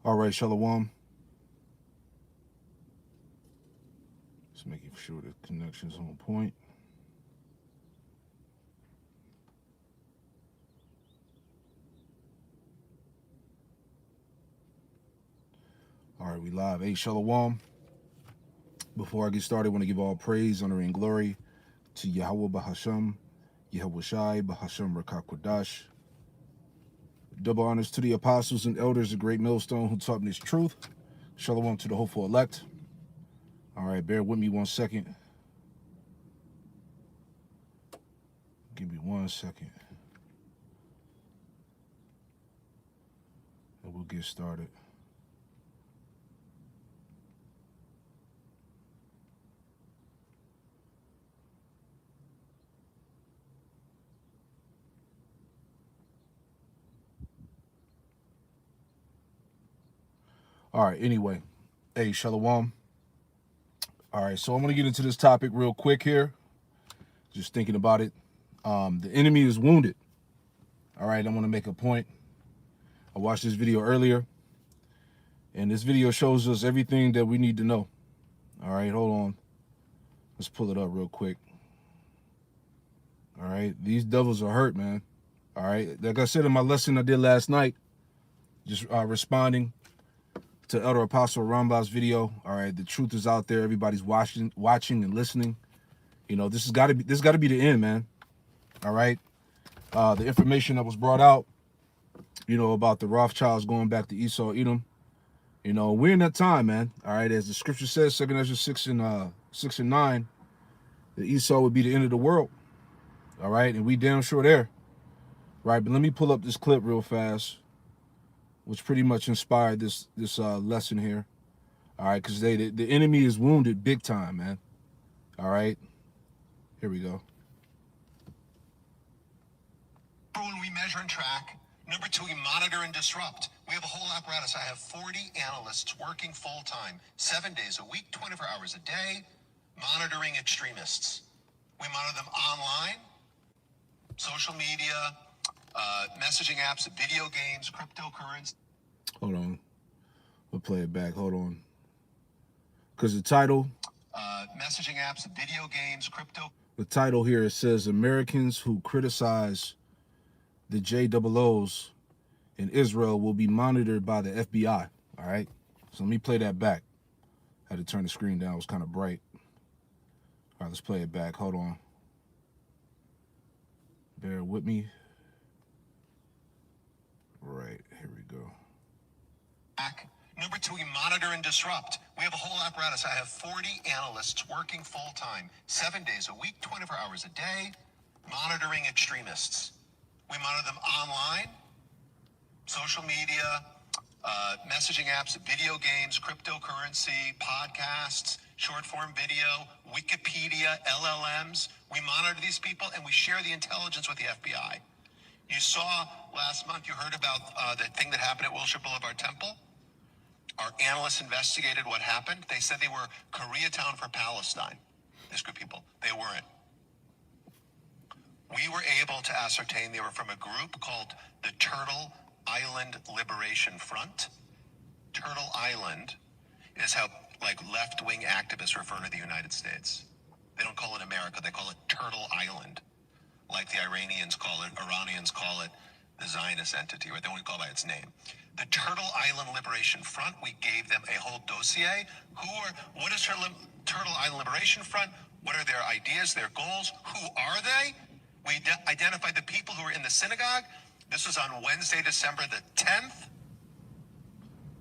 All right, Shalom. Just making sure the connection's on point. All right, we live. Hey, Shalom. Before I get started, I want to give all praise, honor, and glory to Yahweh Bahasham, Yahweh Shai, Bahasham Rakakwadash. Double honors to the apostles and elders, the great millstone who taught me this truth. Shalom to the hopeful elect. All right, bear with me 1 second. Give me 1 second. And we'll get started. All right, anyway. Hey, Shalom. All right, so I'm going to get into this topic real quick here. Just thinking about it. The enemy is wounded. All right, I want to make a point. I watched this video earlier, and this video shows us everything that we need to know. All right, hold on. Let's pull it up real quick. All right, these devils are hurt, man. All right, like I said in my lesson I did last night, just responding to Elder Apostle Ramba's video. All right, the truth is out there. Everybody's watching and listening. You know, this has got to be the end, man. All right, the information that was brought out, you know, about the Rothschilds going back to Esau, Edom. You know, we're in that time, man. All right, as the scripture says, 2 Ezra 6 and 9, that Esau would be the end of the world. All right, and we damn sure there. Right, but let me pull up this clip real fast, which pretty much inspired this lesson here. All right, because the enemy is wounded big time, man. All right, here we go. When we measure and track. Number two, we monitor and disrupt. We have a whole apparatus. I have 40 analysts working full-time, 7 days a week, 24 hours a day, monitoring extremists. We monitor them online, social media, messaging apps, video games, cryptocurrency. Hold on. We'll play it back. Hold on. Because the title... messaging apps, video games, crypto... The title here, it says, Americans who criticize the JOOs in Israel will be monitored by the FBI. All right? So let me play that back. I had to turn the screen down. It was kind of bright. All right, let's play it back. Hold on. Bear with me. Right, here we go. Number two, we monitor and disrupt. We have a whole apparatus. I have 40 analysts working full-time, 7 days a week, 24 hours a day, monitoring extremists. We monitor them online, social media, messaging apps, video games, cryptocurrency, podcasts, short-form video, Wikipedia, LLMs. We monitor these people, and we share the intelligence with the FBI. You saw last month, you heard about the thing that happened at Wilshire Boulevard Temple. Our analysts investigated what happened. They said they were Koreatown for Palestine, this group of people. They weren't. We were able to ascertain they were from a group called the Turtle Island Liberation Front. Turtle Island is how, like, left-wing activists refer to the United States. They don't call it America, they call it Turtle Island. Like the Iranians call it the Zionist entity, or they won't call it by its name. The Turtle Island Liberation Front, we gave them a whole dossier. What is Turtle Island Liberation Front? What are their ideas, their goals? Who are they? We identified the people who were in the synagogue. This was on Wednesday, December the 10th.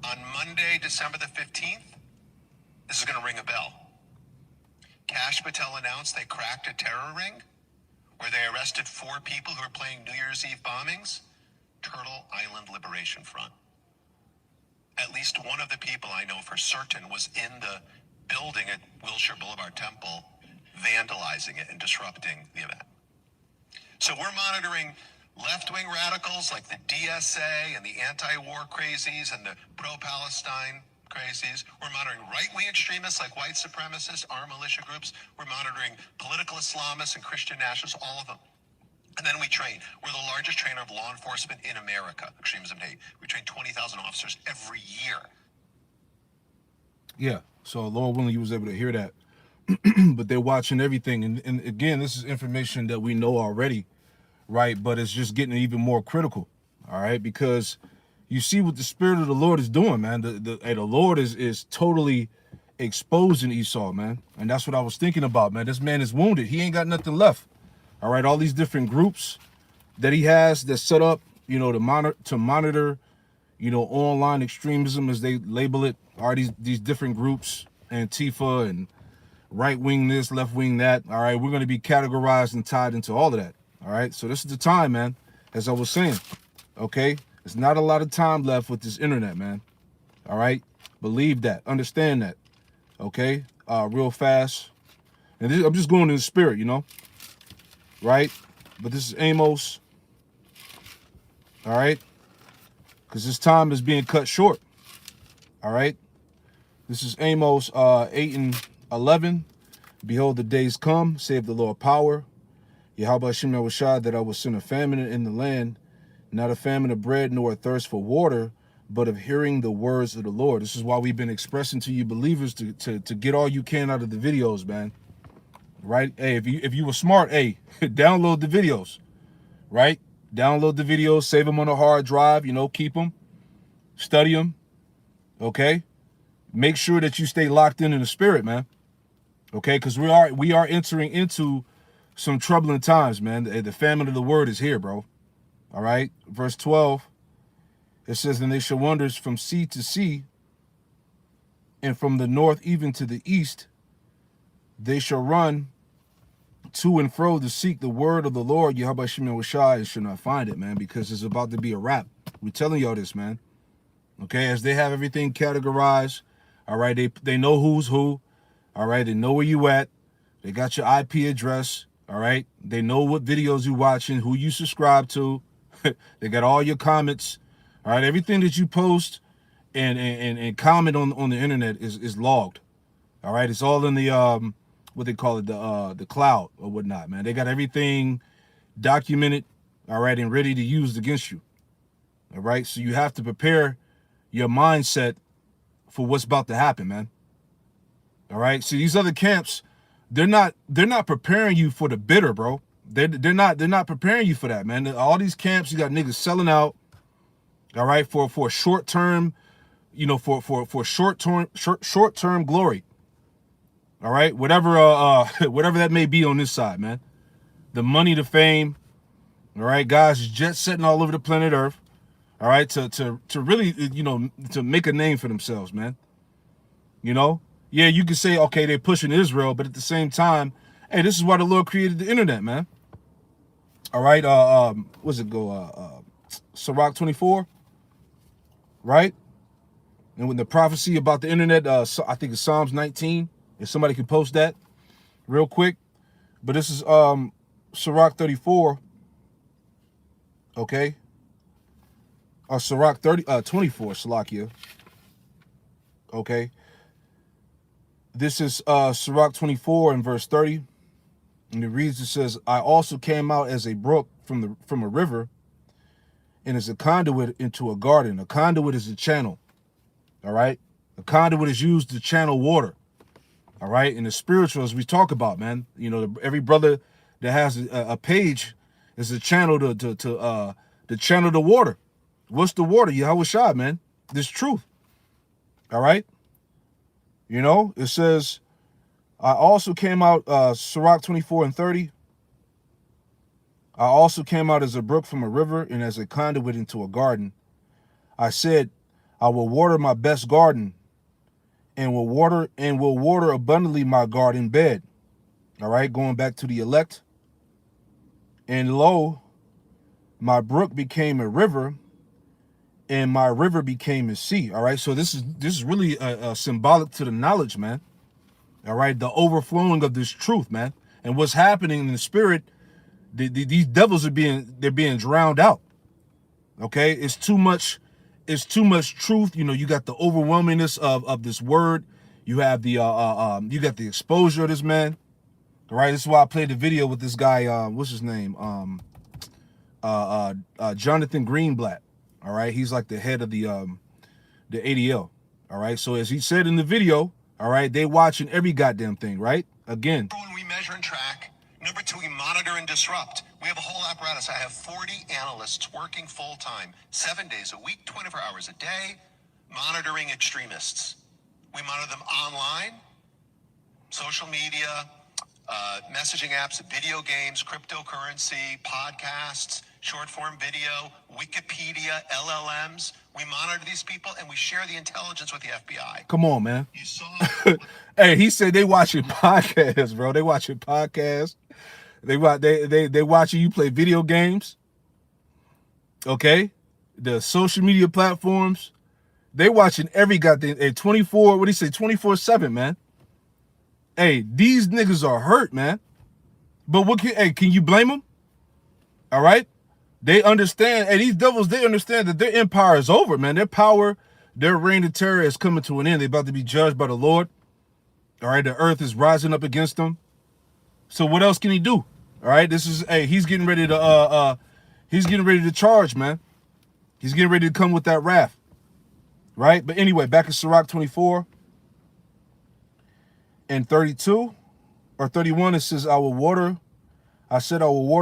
On Monday, December the 15th, this is going to ring a bell. Kash Patel announced they cracked a terror ring where they arrested 4 people who were planning New Year's Eve bombings. Turtle Island Liberation Front. At least one of the people I know for certain was in the building at Wilshire Boulevard Temple, vandalizing it and disrupting the event. So we're monitoring left-wing radicals like the DSA and the anti-war crazies and the pro-Palestine crazies. We're monitoring right-wing extremists like white supremacists, armed militia groups. We're monitoring political Islamists and Christian nationalists, all of them. And then we train. We're the largest trainer of law enforcement in America, extremism hate. We train 20,000 officers every year. Yeah. So Lord willing, you was able to hear that. But they're watching everything. And again, this is information that we know already, right? But it's just getting even more critical, all right? Because you see what the Spirit of the Lord is doing, man. The Lord is totally exposing Esau, man. And that's what I was thinking about, man. This man is wounded. He ain't got nothing left. All right, all these different groups that he has that's set up, you know, to monitor, you know, online extremism, as they label it, are these different groups, Antifa and right wing this, left wing that. All right, we're going to be categorized and tied into all of that. All right, so this is the time, man. As I was saying, okay, there's not a lot of time left with this internet, man. All right, believe that, understand that. Okay, real fast. And I'm just going in the spirit, you know. Right, but this is Amos. All right, because this time is being cut short. All right, this is Amos 8 and 11. Behold, the days come, save the Lord power. Yahweh Hashem Yahushua, that I will send a famine in the land, not a famine of bread nor a thirst for water, but of hearing the words of the Lord. This is why we've been expressing to you believers to get all you can out of the videos, man. Right? Hey, if you were smart, hey, download the videos, right? Download the videos, save them on a hard drive, you know, keep them, study them, okay? Make sure that you stay locked in the spirit, man, okay? Because we are entering into some troubling times, man. The famine of the word is here, bro, all right? Verse 12, it says, and they shall wonders from sea to sea, and from the north even to the east, they shall run to and fro to seek the word of the Lord, Yahweh Shem Yahushua, and shall not find it, man, because it's about to be a wrap. We're telling y'all this, man. Okay, as they have everything categorized, all right, they know who's who, all right, they know where you at, they got your IP address, all right, they know what videos you watching, who you subscribe to, they got all your comments, all right, everything that you post and comment on the internet is logged, all right, it's all in the what they call it, the cloud or whatnot, man. They got everything documented, all right, and ready to use against you. All right. So you have to prepare your mindset for what's about to happen, man. All right. So these other camps, they're not preparing you for the bitter, bro. They're not preparing you for that, man. All these camps, you got niggas selling out, all right, for short term, you know, for short term glory. All right, whatever whatever that may be on this side, man. The money, the fame, all right, guys, jet setting all over the planet Earth, all right, to really, you know, to make a name for themselves, man. You know, yeah, you can say, okay, they're pushing Israel, but at the same time, hey, this is why the Lord created the internet, man. All right, what's it go? Sirach 24, right? And when the prophecy about the internet, I think it's Psalms 19. If somebody could post that real quick. But this is Sirach 34. Okay. Or Sirach 24, Salakia. Okay. This is Sirach 24 and verse 30. And it reads, it says, I also came out as a brook from a river, and as a conduit into a garden. A conduit is a channel. All right. A conduit is used to channel water. All right, in the spirituals we talk about, man. You know, every brother that has a page is a channel to channel the water. What's the water? Yahushua, man. This truth. All right. You know, it says, I also came out, Sirach 24 and 30. I also came out as a brook from a river and as a conduit into a garden. I said, I will water my best garden, and will water abundantly my garden bed. All right, going back to the elect. And lo, my brook became a river, and my river became a sea. All right, so this is really symbolic to the knowledge, man. All right, the overflowing of this truth, man. And what's happening in the spirit, these devils are being drowned out. Okay, it's too much truth. You know, you got the overwhelmingness of this word. You have the you got the exposure of this man. All right, this is why I played the video with this guy, what's his name? Jonathan Greenblatt. All right, he's like the head of the ADL. All right, so as he said in the video, all right, they watching every goddamn thing, right? Again, One, we measure and track. Number two, we monitor and disrupt. We have a whole apparatus. I have 40 analysts working full time, 7 days a week, 24 hours a day, monitoring extremists. We monitor them online, social media, messaging apps, video games, cryptocurrency, podcasts, short form video, Wikipedia, LLMs. We monitor these people and we share the intelligence with the FBI. come on, man. You saw. Hey, he said they watching podcasts, bro. They watching podcasts. They watching you play video games. Okay, the social media platforms. They watching every goddamn 24. What do you say? 24/7, man. Hey, these niggas are hurt, man. But can you blame them? All right, they understand. Hey, these devils, they understand that their empire is over, man. Their power, their reign of terror is coming to an end. They're about to be judged by the Lord. All right, the earth is rising up against them. So what else can he do? All right, he's getting ready to charge, man. He's getting ready to come with that wrath. Right? But anyway, back in Sirach 24 and 32 or 31, it says, I will water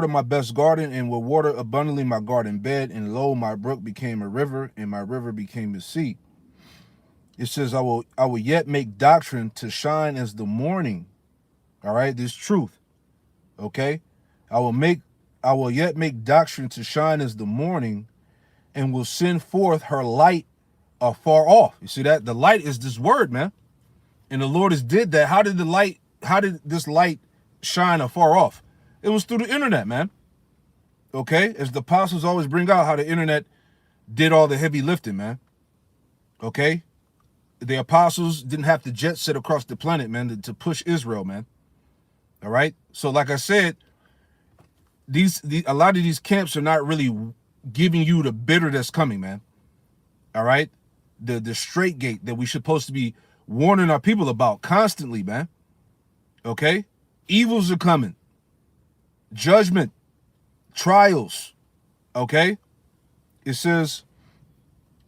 my best garden and will water abundantly my garden bed. And lo, my brook became a river and my river became a sea. It says, I will yet make doctrine to shine as the morning. All right, this truth. Okay, I will yet make doctrine to shine as the morning, and will send forth her light afar off. You see that? The light is this word, man. And the Lord has did that. How did this light shine afar off? It was through the internet, man. Okay, as the apostles always bring out how the internet did all the heavy lifting, man. Okay, the apostles didn't have to jet set across the planet, man, to push Israel, man. All right. So like I said, a lot of these camps are not really giving you the bitter that's coming, man. All right. The straight gate that we supposed to be warning our people about constantly, man. Okay. Evils are coming. Judgment. Trials. Okay. It says,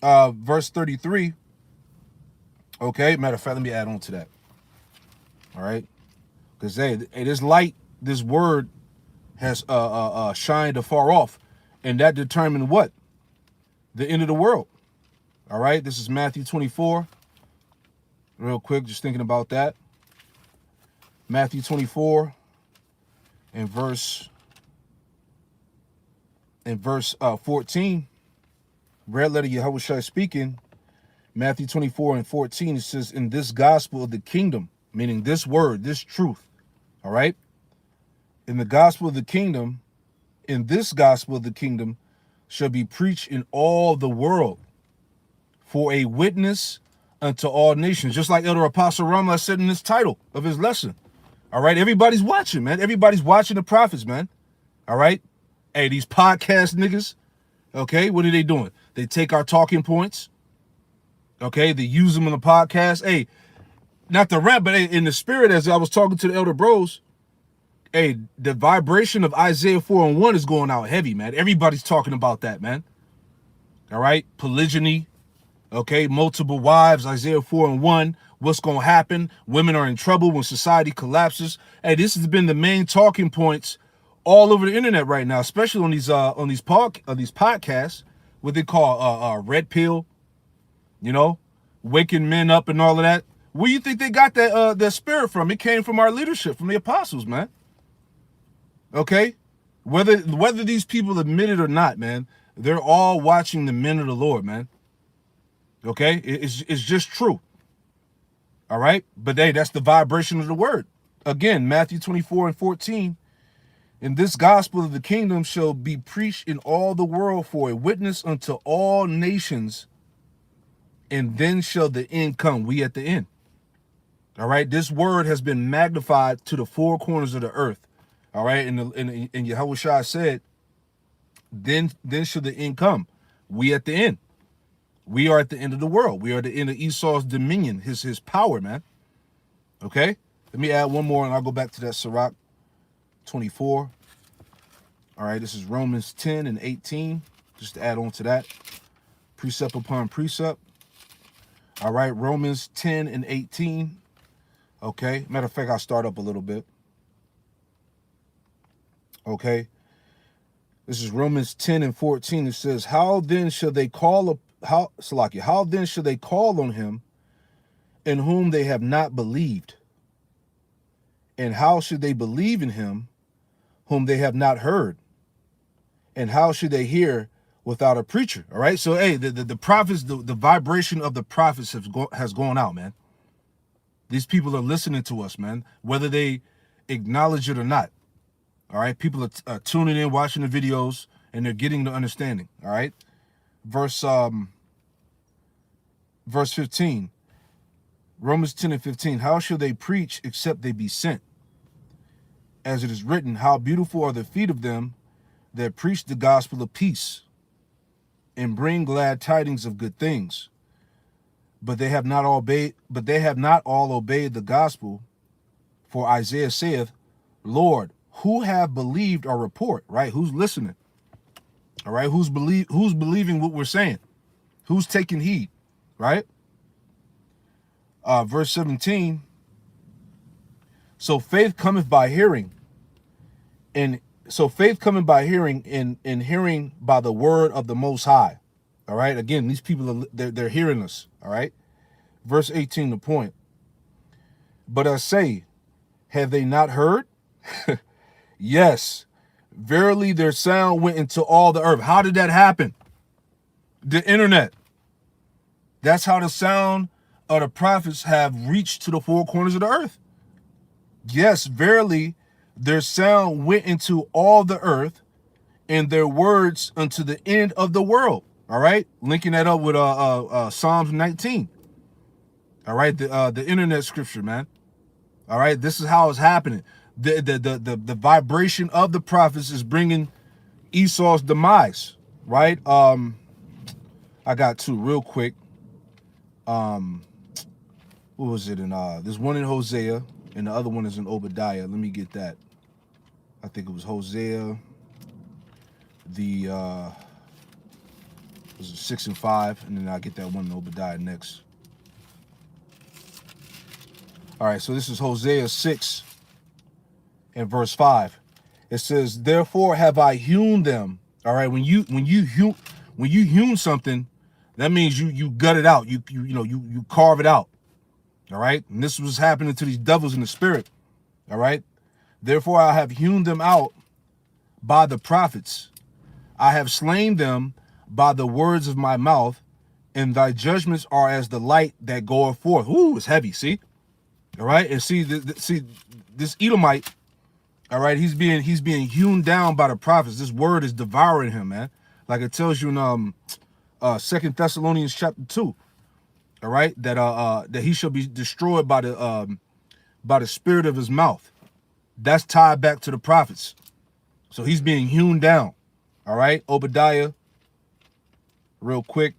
verse 33. Okay. Matter of fact, let me add on to that. All right. Because hey, this light, this word has shined afar off, and that determined what? The end of the world. All right, this is Matthew 24. Real quick, just thinking about that. Matthew 24 and verse 14. Red letter Yahushua speaking. Matthew 24 and 14, it says, in this gospel of the kingdom, meaning this word, this truth, all right? In the gospel of the kingdom, in this gospel of the kingdom shall be preached in all the world for a witness unto all nations. Just like Elder Apostle Ramla said in this title of his lesson. All right, everybody's watching, man. Everybody's watching the prophets, man. All right? Hey, these podcast niggas, okay, what are they doing? They take our talking points, okay? They use them on the podcast. Hey, not the rap, but in the spirit, as I was talking to the elder bros, hey, the vibration of Isaiah 4:1 is going out heavy, man. Everybody's talking about that, man. All right, polygyny, okay, multiple wives, Isaiah 4:1. What's going to happen? Women are in trouble when society collapses. Hey, this has been the main talking points all over the internet right now, especially on these podcasts, what they call red pill, you know, waking men up and all of that. Where you think they got that spirit from? It came from our leadership, from the apostles, man. Okay? Whether these people admit it or not, man, they're all watching the men of the Lord, man. Okay? It's just true. All right? But hey, that's the vibration of the word. Again, Matthew 24 and 14. In this gospel of the kingdom shall be preached in all the world for a witness unto all nations, and then shall the end come. We at the end. All right, this word has been magnified to the four corners of the earth. All right, and Yahushua said, then shall the end come. We at the end. We are at the end of the world. We are at the end of Esau's dominion, his power, man. Okay, let me add one more, and I'll go back to that Sirach 24. All right, this is Romans 10 and 18, just to add on to that. Precept upon precept. All right, Romans 10 and 18. Okay, matter of fact, I'll start up a little bit. Okay, this is Romans 10 and 14. It says, how then shall they call on him in whom they have not believed? And how should they believe in him whom they have not heard? And how should they hear without a preacher? All right, so hey, the prophets, the vibration of the prophets has gone out, man. These people are listening to us, man, whether they acknowledge it or not. All right, people are tuning in, watching the videos, and they're getting the understanding. All right, verse 15, Romans 10 and 15. How shall they preach except they be sent? As it is written, how beautiful are the feet of them that preach the gospel of peace and bring glad tidings of good things. But they have not all obeyed the gospel. For Isaiah saith, Lord, who have believed our report? Right? Who's listening? All right, who's believing what we're saying? Who's taking heed? Right? Verse 17. So faith cometh by hearing, and hearing by the word of the Most High. All right. Again, these people they're hearing us. All right. Verse 18, the point. But I say, have they not heard? Yes, verily their sound went into all the earth. How did that happen? The internet. That's how the sound of the prophets have reached to the four corners of the earth. Yes, verily their sound went into all the earth, and their words unto the end of the world. All right, linking that up with Psalms 19. All right, the internet scripture, man. All right, this is how it's happening. The vibration of the prophets is bringing Esau's demise. Right. I got two real quick. What was it? There's one in Hosea, and the other one is in Obadiah. Let me get that. I think it was Hosea. It was 6 and 5, and then I'll get that one in Obadiah next. All right, so this is Hosea 6 and verse 5. It says, therefore have I hewn them. All right, when you hewn something, that means you gut it out. You carve it out. All right, and this was happening to these devils in the spirit. All right, therefore I have hewn them out by the prophets. I have slain them by the words of my mouth, and thy judgments are as the light that goeth forth. Ooh, it's heavy. See, all right, and see this Edomite. All right, he's being hewn down by the prophets. This word is devouring him, man. Like it tells you in 2 Thessalonians chapter 2. All right, that he shall be destroyed by the spirit of his mouth. That's tied back to the prophets. So he's being hewn down. All right, Obadiah, real quick.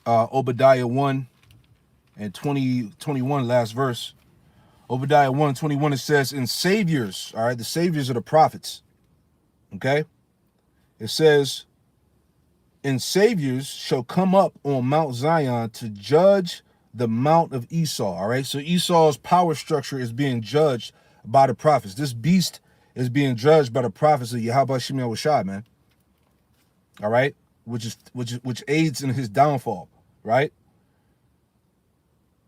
Obadiah 1 and 21, last verse. Obadiah 1:21, it says, in saviors, all right, the saviors are the prophets. Okay, it says, and saviors shall come up on Mount Zion to judge the mount of Esau. All right, so Esau's power structure is being judged by the prophets. This beast is being judged by the prophets of Yahweh Shemiel Washai, man. All right, which aids in his downfall. Right.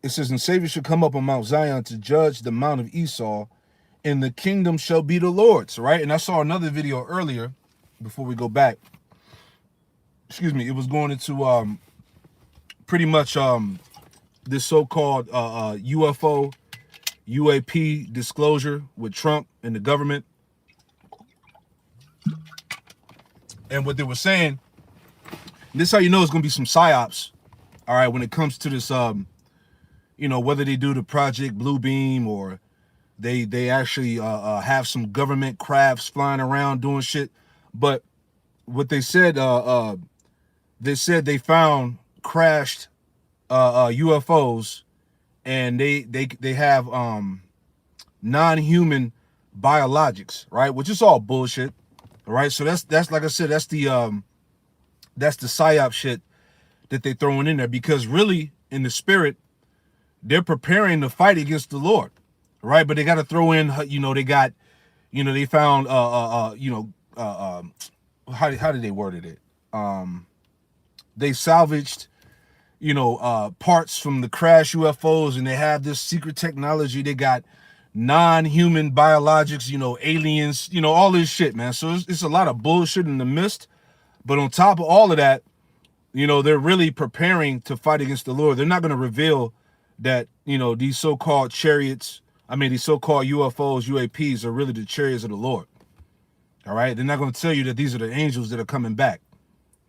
It says, and saviors shall come up on Mount Zion to judge the mount of Esau, and the kingdom shall be the Lord's. Right. And I saw another video earlier before we go back. Excuse me. It was going into pretty much this so-called UFO UAP disclosure with Trump and the government. And what they were saying, this is how you know it's going to be some psyops. All right, when it comes to this, whether they do the Project Bluebeam or they actually have some government crafts flying around doing shit. But what they said they found crashed UFOs, and they have non-human biologics, right? Which is all bullshit. All right. So that's like I said, that's the psyop shit that they throwing in there, because really in the spirit, they're preparing to fight against the Lord. Right. But they got to throw in, they got, they found, how did they worded it? They salvaged, parts from the crash UFOs, and they have this secret technology. They got non-human biologics, aliens, all this shit, man. So it's a lot of bullshit in the midst. But on top of all of that, they're really preparing to fight against the Lord. They're not going to reveal that, these so-called chariots, these so-called UFOs, UAPs are really the chariots of the Lord. All right. They're not going to tell you that these are the angels that are coming back.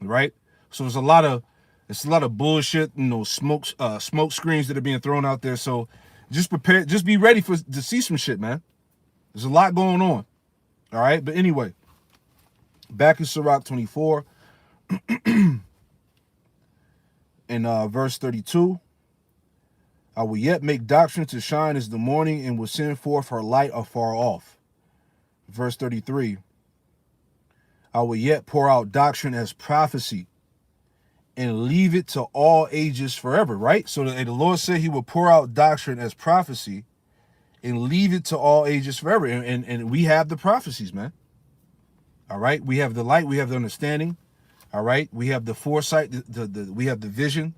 Right. So it's a lot of bullshit, smoke screens that are being thrown out there. So just prepare, just be ready to see some shit, man. There's a lot going on. All right. But anyway, back in Sirach 24 in verse 32, I will yet make doctrine to shine as the morning, and will send forth her light afar off. Verse 33, I will yet pour out doctrine as prophecy, and leave it to all ages forever, right? So the Lord said he will pour out doctrine as prophecy and leave it to all ages forever. And we have the prophecies, man. All right. We have the light. We have the understanding. All right. We have the foresight. We have the vision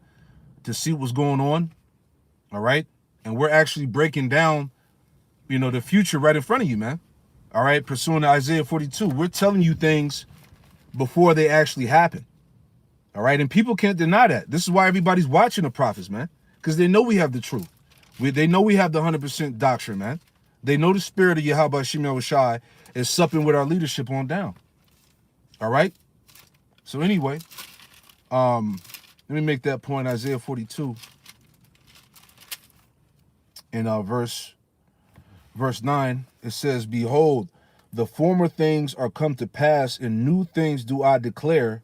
to see what's going on. All right. And we're actually breaking down, the future right in front of you, man. All right. Pursuing Isaiah 42. We're telling you things before they actually happen. All right. And people can't deny that. This is why everybody's watching the prophets, man, because they know we have the truth. They know we have the 100% doctrine, man. They know the spirit of Yahweh Shemel Shai is supping with our leadership on down. All right. So anyway, let me make that point. Isaiah 42 in verse 9, it says, behold, the former things are come to pass, and new things do I declare.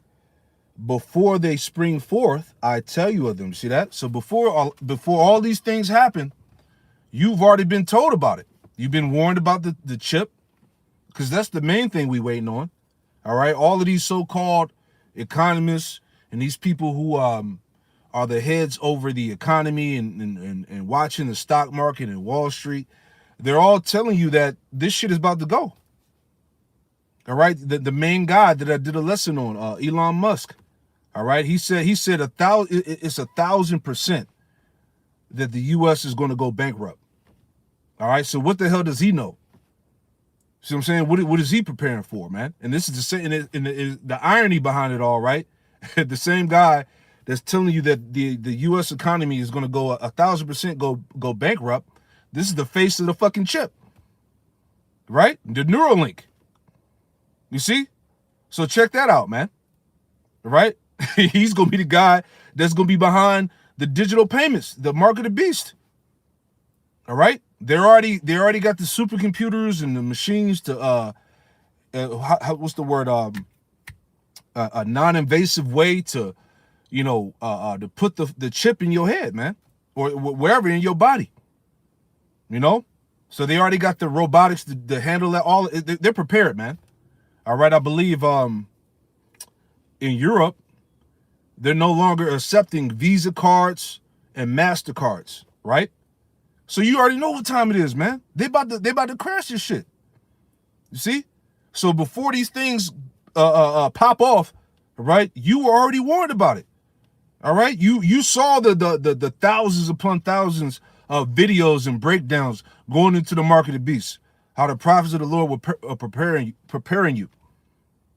Before they spring forth, I tell you of them. See that? So before all these things happen, you've already been told about it. You've been warned about the chip, because that's the main thing we waiting on. All right. All of these so-called economists and these people who are the heads over the economy and watching the stock market and Wall Street, they're all telling you that this shit is about to go. All right. The main guy that I did a lesson on, Elon Musk. All right. He said it's 1,000% that the U.S. is going to go bankrupt. All right. So what the hell does he know? See what I'm saying? What is he preparing for, man? And this is the same, and the irony behind it all, right? The same guy that's telling you that the U.S. economy is going to go 1,000% go bankrupt. This is the face of the fucking chip, right? The Neuralink. You see? So check that out, man. Right? He's going to be the guy that's going to be behind the digital payments, the mark of the beast. All right? They already got the supercomputers and the machines to what's the word? A non-invasive way to, to put the chip in your head, man, or wherever in your body. So they already got the robotics to handle that. All they're prepared, man. All right, I believe in Europe, they're no longer accepting Visa cards and MasterCards, right? So you already know what time it is, man. They about to crash this shit. You see? So before these things pop off, right? You were already warned about it. All right? You saw the thousands upon thousands of videos and breakdowns going into the mark of the beast. How the prophets of the Lord were preparing you.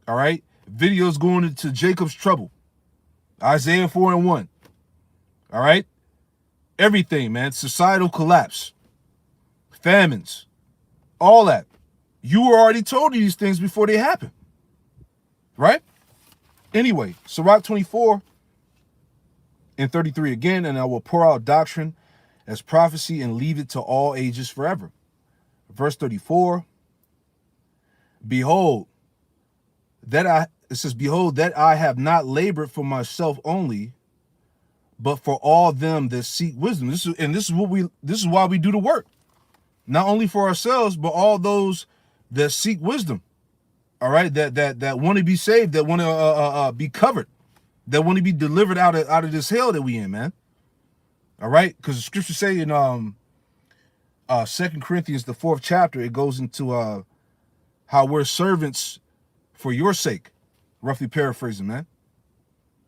All right? Videos going into Jacob's trouble. Isaiah 4:1. All right? Everything, man. Societal collapse. Famines. All that. You were already told these things before they happen. Right? Anyway, Sirach 24 and 33 again, and I will pour out doctrine as prophecy and leave it to all ages forever. Verse 34. Behold, it says, behold, that I have not labored for myself only, but for all them that seek wisdom. This is why we do the work. Not only for ourselves, but all those that seek wisdom, all right, that want to be saved, that want to be covered, that want to be delivered out of this hell that we in, man. All right, because the scriptures say in 2 Corinthians, the 4th chapter, it goes into how we're servants for your sake, roughly paraphrasing, man.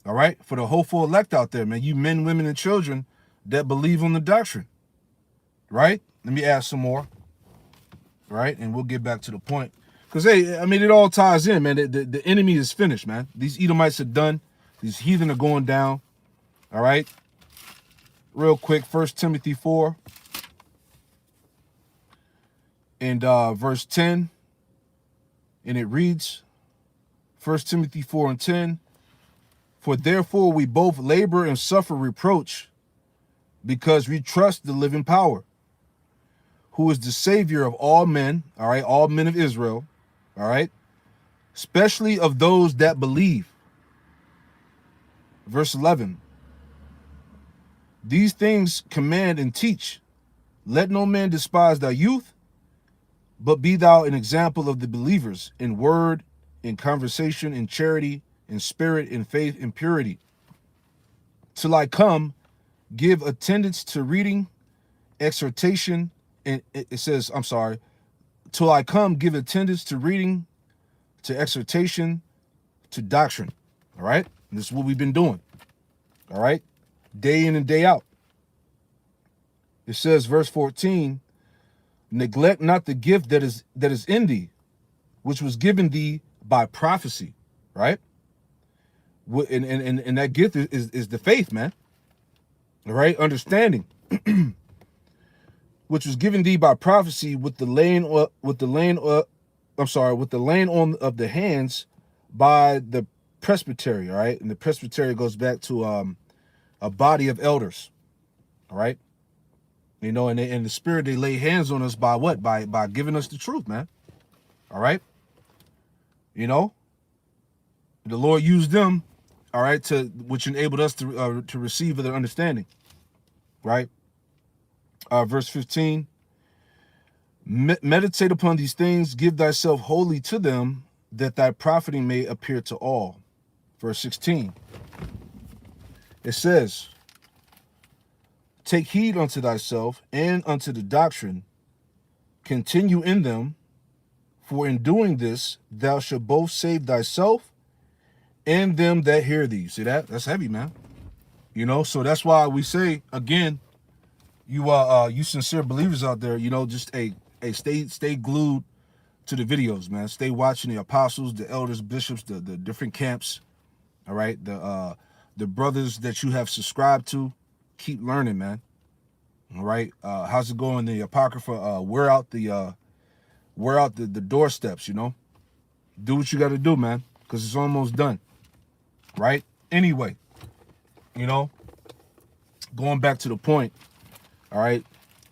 All right, for the hopeful elect out there, man, you men, women, and children that believe on the doctrine, right? Let me add some more, right? And we'll get back to the point. Because, hey, I mean, it all ties in, man. The enemy is finished, man. These Edomites are done. These heathen are going down, all right? Real quick, 1 Timothy 4 and verse 10, and it reads, 1 Timothy 4 and 10, for therefore we both labor and suffer reproach, because we trust the living power, who is the Savior of all men, all right, all men of Israel, all right, especially of those that believe. Verse 11, these things command and teach. Let no man despise thy youth, but be thou an example of the believers in word, in conversation, in charity, in spirit, in faith, in purity. Till I come, give attendance to reading, exhortation, and it says, I'm sorry, till I come, give attendance to reading, to exhortation, to doctrine. All right? And this is what we've been doing. All right? Day in and day out. It says, verse 14, neglect not the gift that is in thee, which was given thee by prophecy, right? And that gift is the faith, man. All right, understanding, which was given thee by prophecy with the laying on of the hands by the presbytery. All right, and the presbytery goes back to a body of elders. All right, you know, and in the spirit they lay hands on us by what? By giving us the truth, man. All right, you know, the Lord used them, all right, which enabled us to receive their understanding. Right? Verse 15, meditate upon these things, give thyself wholly to them, that thy profiting may appear to all. Verse 16, it says, take heed unto thyself and unto the doctrine, continue in them, for in doing this thou shalt both save thyself and them that hear thee. See that? That's heavy, man. You know, so that's why we say, again, you sincere believers out there, you know, just stay glued to the videos, man. Stay watching the apostles, the elders, bishops, the different camps. All right, the brothers that you have subscribed to. Keep learning, man. All right, how's it going? The Apocrypha, wear out the doorsteps. You know, do what you got to do, man, because it's almost done. Right. Anyway, you know, going back to the point. All right,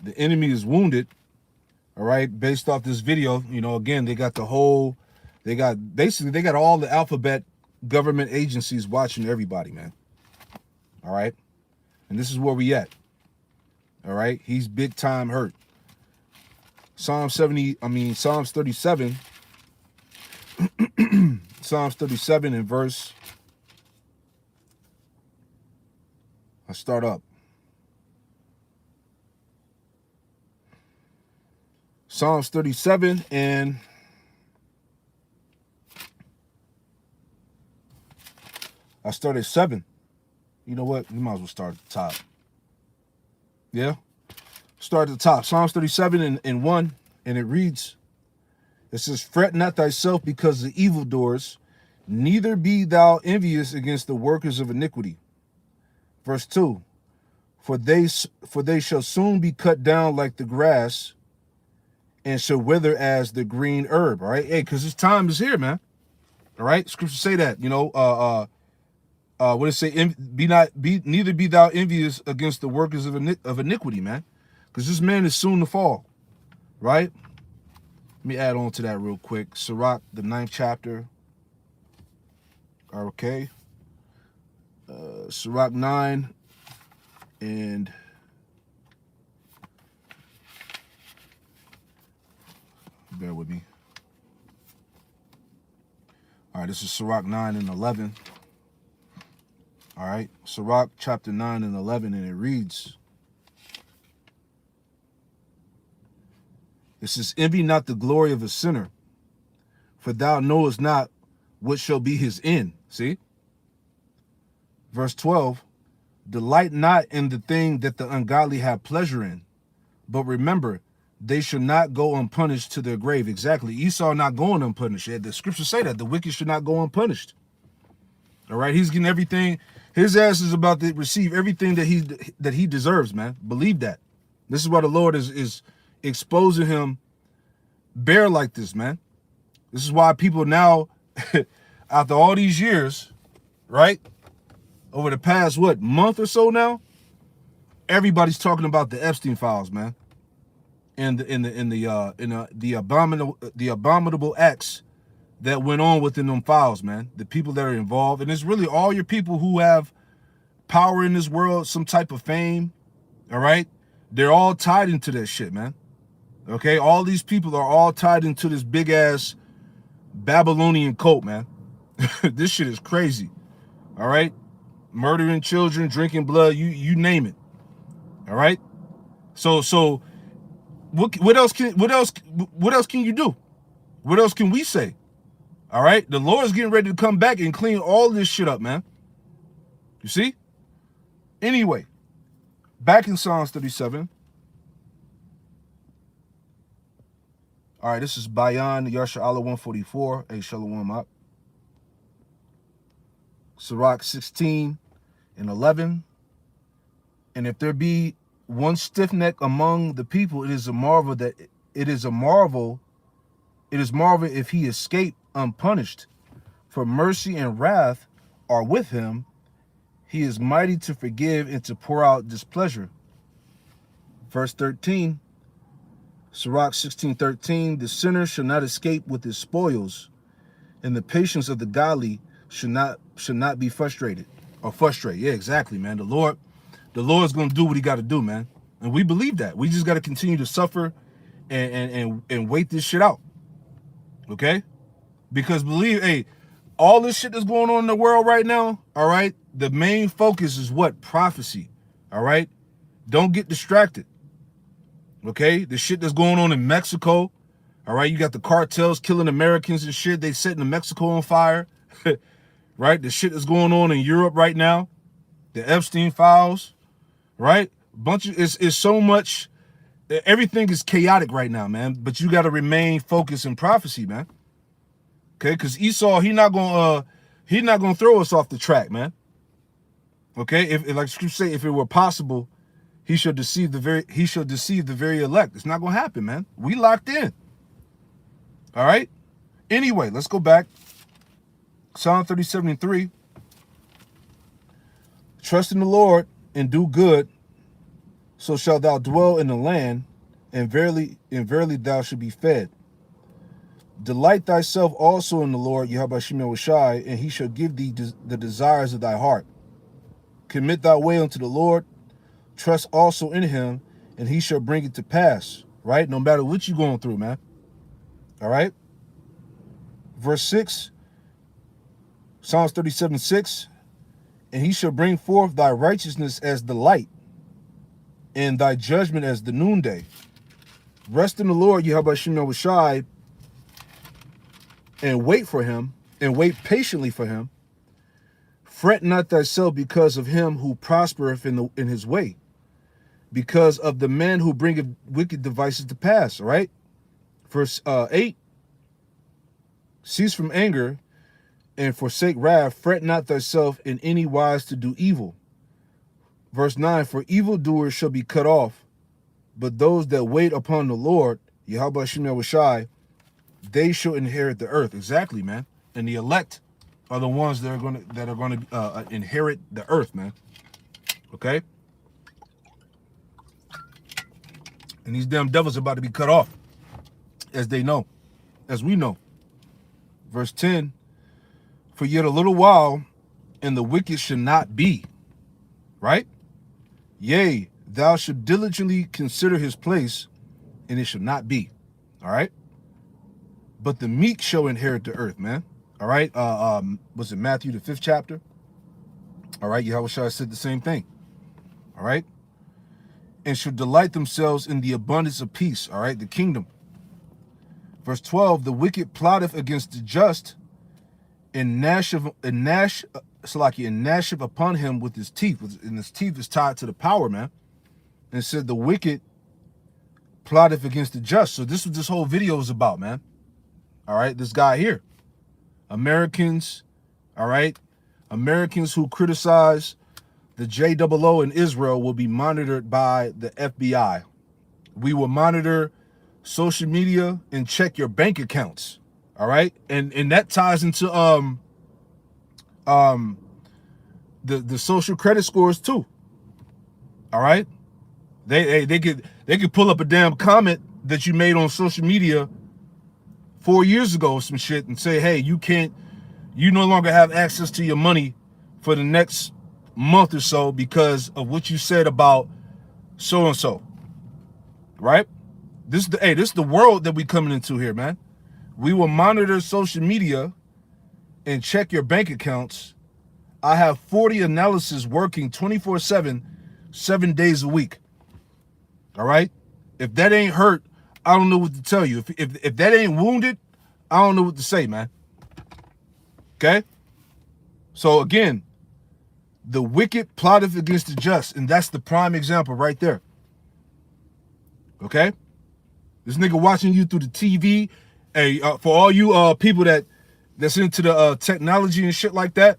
the enemy is wounded. All right, based off this video, you know, again, they got all the alphabet government agencies watching everybody, man. All right, and this is where we at. All right, he's big time hurt. Psalms 37. Psalms 37 and verse. I start up. Psalms 37 and I start at 7. You know what? We might as well start at the top. Yeah? Start at the top. Psalms 37 and 1, and it reads, it says, fret not thyself because of evildoers, neither be thou envious against the workers of iniquity. Verse 2, for they shall soon be cut down like the grass, and shall wither as the green herb. All right, hey, because his time is here, man. All right, scriptures say that. You know, what does it say? Neither be thou envious against the workers of iniquity, man, because this man is soon to fall. Right. Let me add on to that real quick. Sirach, the 9th chapter. Okay. Sirach 9 and bear with me. right, this is Sirach 9 and 11. All right, Sirach chapter 9 and 11, and it reads, it says, envy not the glory of a sinner, for thou knowest not what shall be his end. See? Verse 12, delight not in the thing that the ungodly have pleasure in, but remember, they should not go unpunished to their grave. Exactly. Esau not going unpunished. Yeah, the scriptures say that the wicked should not go unpunished. All right, he's getting everything. His ass is about to receive everything that he deserves, man. Believe that. This is why the Lord is exposing him bare like this, man. This is why people now, after all these years, right, over the past month or so now, everybody's talking about the Epstein files, man, and the abominable acts that went on within them files, man. The people that are involved, and it's really all your people who have power in this world, some type of fame. All right, they're all tied into that shit, man. Okay, all these people are all tied into this big ass Babylonian cult, man. This shit is crazy. All right, murdering children, drinking blood, you name it. All right, so what else can you do? What else can we say? All right, the Lord is getting ready to come back and clean all this shit up, man. You see? Anyway, back in Psalms 37. All right, this is Bayan Yasha Allah 144. Hey, Shalom up. Sirach 16 and 11. And if there be one stiff neck among the people, it is marvel if he escape unpunished. For mercy and wrath are with him. He is mighty to forgive and to pour out displeasure. Verse 13. Sirach 16:13, the sinner shall not escape with his spoils, and the patience of the godly should not be frustrated. Or frustrate. Yeah, exactly, man. The Lord's gonna do what he gotta do, man. And we believe that. We just gotta continue to suffer and wait this shit out. Okay? Because believe, all this shit that's going on in the world right now, all right, the main focus is what? Prophecy. All right? Don't get distracted. Okay, the shit that's going on in Mexico, all right, you got the cartels killing Americans and shit. They setting Mexico on fire, right? The shit that's going on in Europe right now, the Epstein files, right? It's so much. Everything is chaotic right now, man. But you got to remain focused in prophecy, man. Okay, because Esau, he not gonna throw us off the track, man. Okay, if like Scripture say, if it were possible, he shall deceive the very elect. It's not gonna happen, man. We locked in. All right. Anyway, let's go back. Psalm 37:3. Trust in the Lord and do good, so shalt thou dwell in the land, and verily thou shalt be fed. Delight thyself also in the Lord, Yahweh Shem Yahushai, and he shall give thee the desires of thy heart. Commit thy way unto the Lord. Trust also in him, and he shall bring it to pass, right? No matter what you're going through, man. All right? Verse 6, Psalms 37:6, and he shall bring forth thy righteousness as the light, and thy judgment as the noonday. Rest in the Lord, Yahweh Shem Yahushai, and wait for him, and wait patiently for him. Fret not thyself because of him who prospereth in his way, because of the man who bringeth wicked devices to pass, right? Verse 8, cease from anger and forsake wrath, fret not thyself in any wise to do evil. Verse 9, for evildoers shall be cut off, but those that wait upon the Lord, Yahweh Shem Yahushai, they shall inherit the earth. Exactly, man. And the elect are the ones that are going to inherit the earth, man. Okay? And these damn devils are about to be cut off, as they know, as we know. Verse 10, for yet a little while, and the wicked shall not be. Right? Yea, thou shalt diligently consider his place, and it shall not be. All right? But the meek shall inherit the earth, man. All right. Was it Matthew the 5th chapter? All right. Yahushua said the same thing. All right. And should delight themselves in the abundance of peace. All right. The kingdom. Verse 12, the wicked plotteth against the just and gnasheth upon him with his teeth. And his teeth is tied to the power, man. And it said the wicked plotteth against the just. So this is what this whole video is about, man. All right. This guy here. Americans, all right. Americans who criticize the JOO in Israel will be monitored by the FBI. We will monitor social media and check your bank accounts. All right. And that ties into the social credit scores too. All right. They could pull up a damn comment that you made on social media 4 years ago or some shit and say, hey, you no longer have access to your money for the next month or so because of what you said about so and so. Right? This is the world that we coming into here, man. We will monitor social media and check your bank accounts. I have 40 analysis working 24/7, 7 days a week. All right? If that ain't hurt, I don't know what to tell you. If that ain't wounded, I don't know what to say, man. Okay? So again, the wicked plotteth against the just, and that's the prime example right there. Okay? This nigga watching you through the TV. Hey, for all you people that's into the technology and shit like that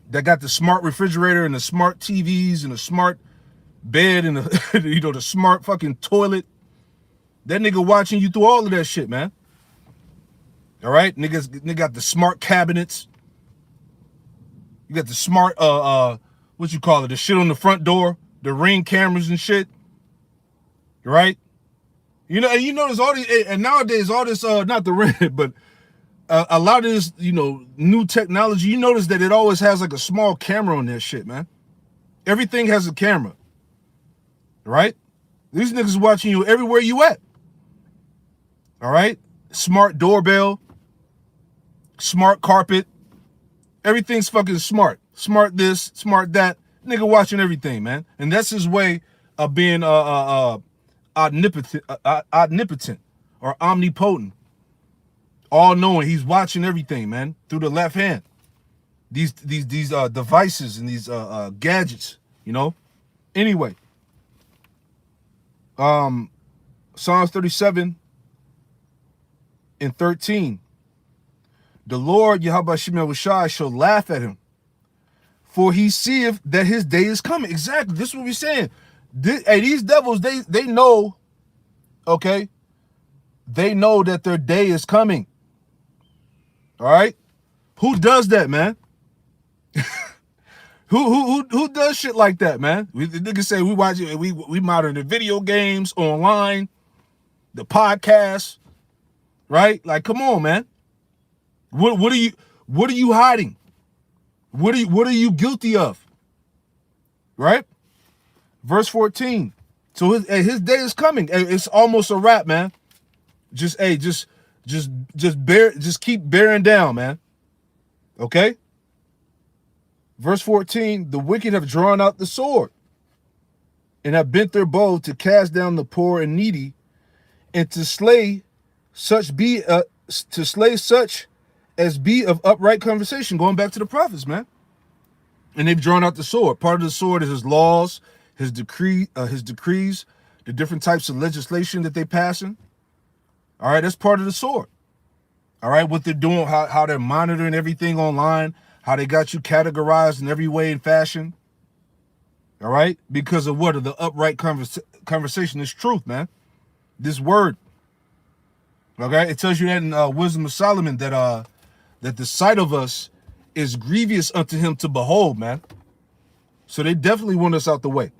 got the smart refrigerator and the smart TVs and the smart bed and the the smart fucking toilet. That nigga watching you through all of that shit, man. All right? Nigga got the smart cabinets. You got the smart what you call it, the shit on the front door, the Ring cameras and shit. Right? You know, and you notice all these, and nowadays all this not the Ring, but a lot of this, new technology, you notice that it always has like a small camera on that shit, man. Everything has a camera. Right? These niggas watching you everywhere you at. All right? Smart doorbell, smart carpet. Everything's fucking smart. Smart this, smart that. Nigga watching everything, man. And that's his way of being omnipotent or omnipotent. All knowing. He's watching everything, man, through the left hand. These devices and these gadgets, Anyway. Psalms 37 and 13. The Lord Yahweh Shem Yahushai shall laugh at him, for he seeth that his day is coming. Exactly. This is what we're saying. These devils, they know, okay? They know that their day is coming. All right? Who does that, man? Who does shit like that, man? The niggas say we monitor the video games online, the podcasts, right? Like, come on, man. What are you hiding? What are you guilty of? Right? Verse 14. So his day is coming. It's almost a wrap, man. Just keep bearing down, man. Okay? Verse 14, the wicked have drawn out the sword and have bent their bow to cast down the poor and needy and to slay such as be of upright conversation. Going back to the prophets, man. And they've drawn out the sword. Part of the sword is his laws, his decrees, the different types of legislation that they passing. All right, that's part of the sword. All right, what they're doing, how they're monitoring everything online, how they got you categorized in every way and fashion. All right, because of what? Of the upright conversation. Is truth, man. This word. Okay, it tells you that in Wisdom of Solomon that the sight of us is grievous unto him to behold, man. So they definitely want us out the way.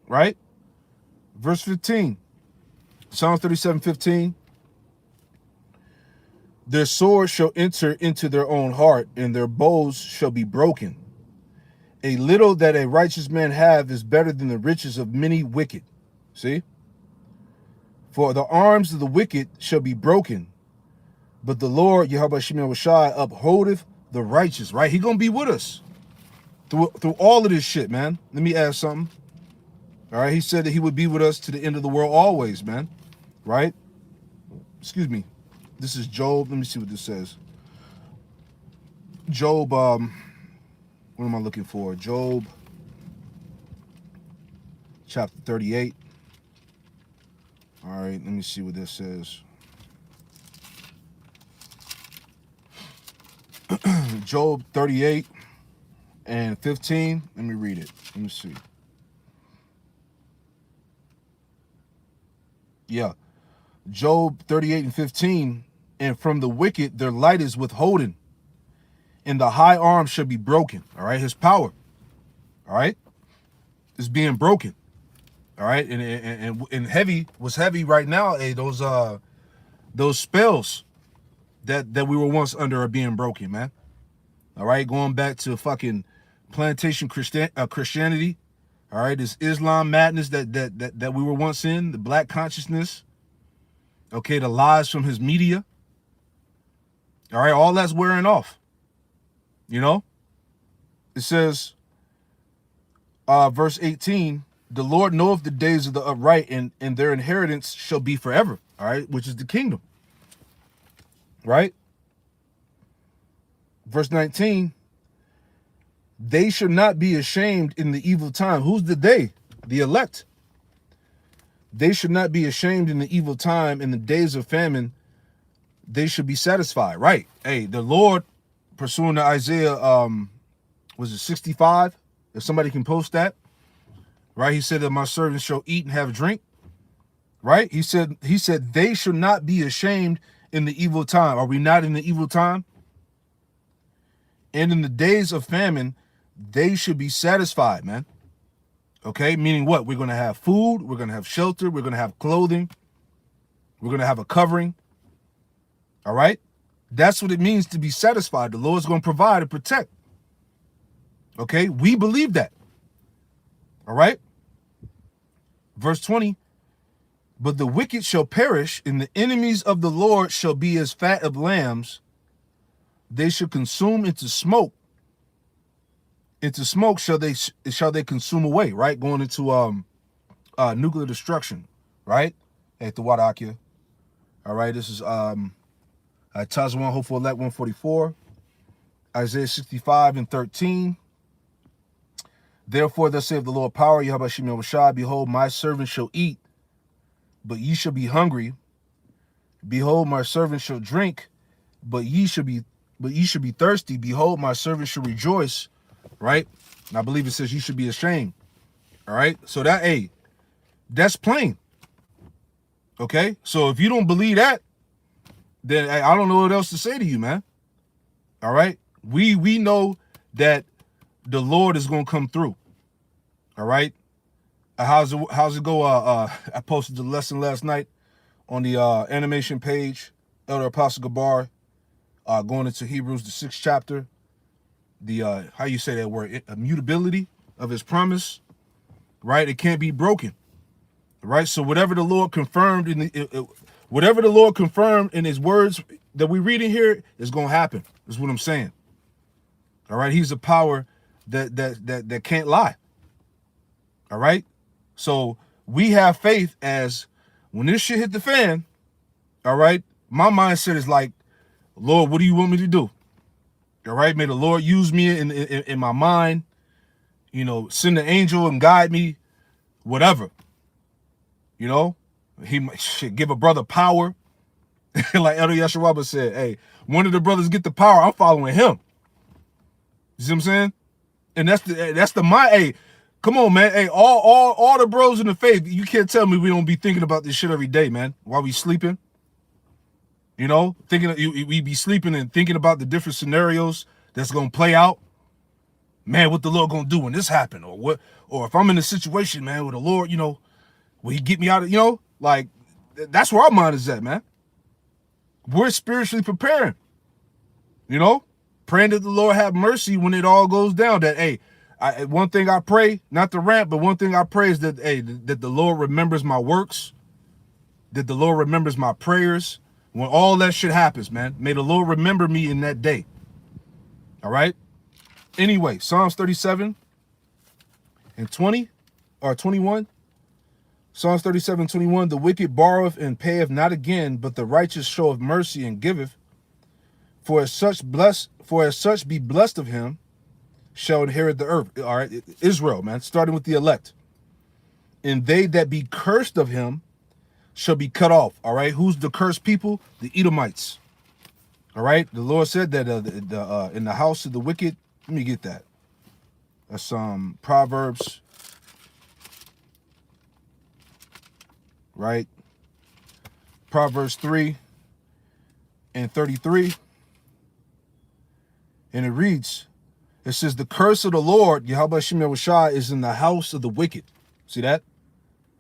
Right? Verse 15. Psalm 37:15. Their swords shall enter into their own heart, and their bows shall be broken. A little that a righteous man have is better than the riches of many wicked. See? For the arms of the wicked shall be broken, But the Lord, Yahweh Shemel Rashai, upholdeth the righteous, right? He gonna be with us through all of this shit, man. Let me add something. All right, he said that he would be with us to the end of the world always, man. Right? Excuse me. This is Job. Let me see what this says. Job, what am I looking for? Job chapter 38. All right, let me see what this says. Job 38 and 15. Let me read it. Let me see. Yeah. Job 38 and 15. And from the wicked their light is withholden, and the high arm shall be broken. All right, his power, all right, is being broken. All right, and heavy was heavy right now. Hey, those spells that we were once under are being broken, man. All right, going back to fucking plantation Christianity. All right, this Islam madness that we were once in, the black consciousness. Okay, the lies from his media. All right, all that's wearing off. You know, it says, verse 18, the Lord knoweth the days of the upright, and their inheritance shall be forever. All right, which is the kingdom. Right? Verse 19, they should not be ashamed in the evil time. Who's the they? The elect. They should not be ashamed in the evil time. In the days of famine, they should be satisfied. Right. Hey, the Lord, pursuing to Isaiah, was it 65? If somebody can post that. Right. He said that my servants shall eat and have drink. Right. He said they should not be ashamed in the evil time. Are we not in the evil time? And in the days of famine, they should be satisfied, man. Okay, meaning what? We're going to have food, we're going to have shelter, we're going to have clothing, we're going to have a covering. All right? That's what it means to be satisfied. The Lord's going to provide and protect. Okay, we believe that. All right? Verse 20, but the wicked shall perish, and the enemies of the Lord shall be as fat of lambs. They shall consume into smoke. Into smoke shall they consume away, right? Going into nuclear destruction, right? At the Wadakia. All right, this is Tazwan Hopeful Elect 144, Isaiah 65 and 13. Therefore, thus saith the Lord power, Yahweh Shemel Rashai, behold, my servant shall eat, but ye shall be hungry. Behold, my servant shall drink, but ye should be thirsty. Behold, my servant shall rejoice. Right? And I believe it says you should be ashamed. All right? So that's plain. Okay? So if you don't believe that, then I don't know what else to say to you, man. All right? We know that the Lord is going to come through. All right? How's it go? I posted the lesson last night on the animation page. Elder Apostle Gabar going into Hebrews, the 6th chapter. The how you say that word, immutability of his promise, right? It can't be broken, right? So whatever the Lord confirmed in his words that we read in here is going to happen. Is what I'm saying. All right, he's a power that can't lie. All right, so we have faith as when this shit hit the fan. All right, my mindset is like, Lord, what do you want me to do? All right, may the Lord use me in my mind, you know, send an angel and guide me, whatever. You know, he should give a brother power. Like Elder Yeshua said, hey, one of the brothers get the power, I'm following him. You see what I'm saying? And that's the hey, come on, man. Hey, all the bros in the faith, you can't tell me we don't be thinking about this shit every day, man, while we sleeping. You know, we be sleeping and thinking about the different scenarios that's gonna play out. Man, what the Lord gonna do when this happen, or what? Or if I'm in a situation, man, with the Lord, you know, will He get me out of? You know, like that's where our mind is at, man. We're spiritually preparing. You know, praying that the Lord have mercy when it all goes down. That one thing I pray, not to rant, but one thing I pray is that that the Lord remembers my works, that the Lord remembers my prayers. when all that shit happens, man. May the Lord remember me in that day. All right? Anyway, Psalms 37 and 20 or 21. Psalms 37, 21. The wicked borroweth and payeth not again, but the righteous showeth mercy and giveth. For as such be blessed of him, shall inherit the earth. All right, Israel, man, starting with the elect. And they that be cursed of him shall be cut off. All right, who's the cursed people? The Edomites. All right, the Lord said that in the house of the wicked. Let me get that. That's Proverbs. Right, Proverbs 3 and 33. And it reads, it says, the curse of the Lord, Yahweh Shem Yahushua, is in the house of the wicked. See that?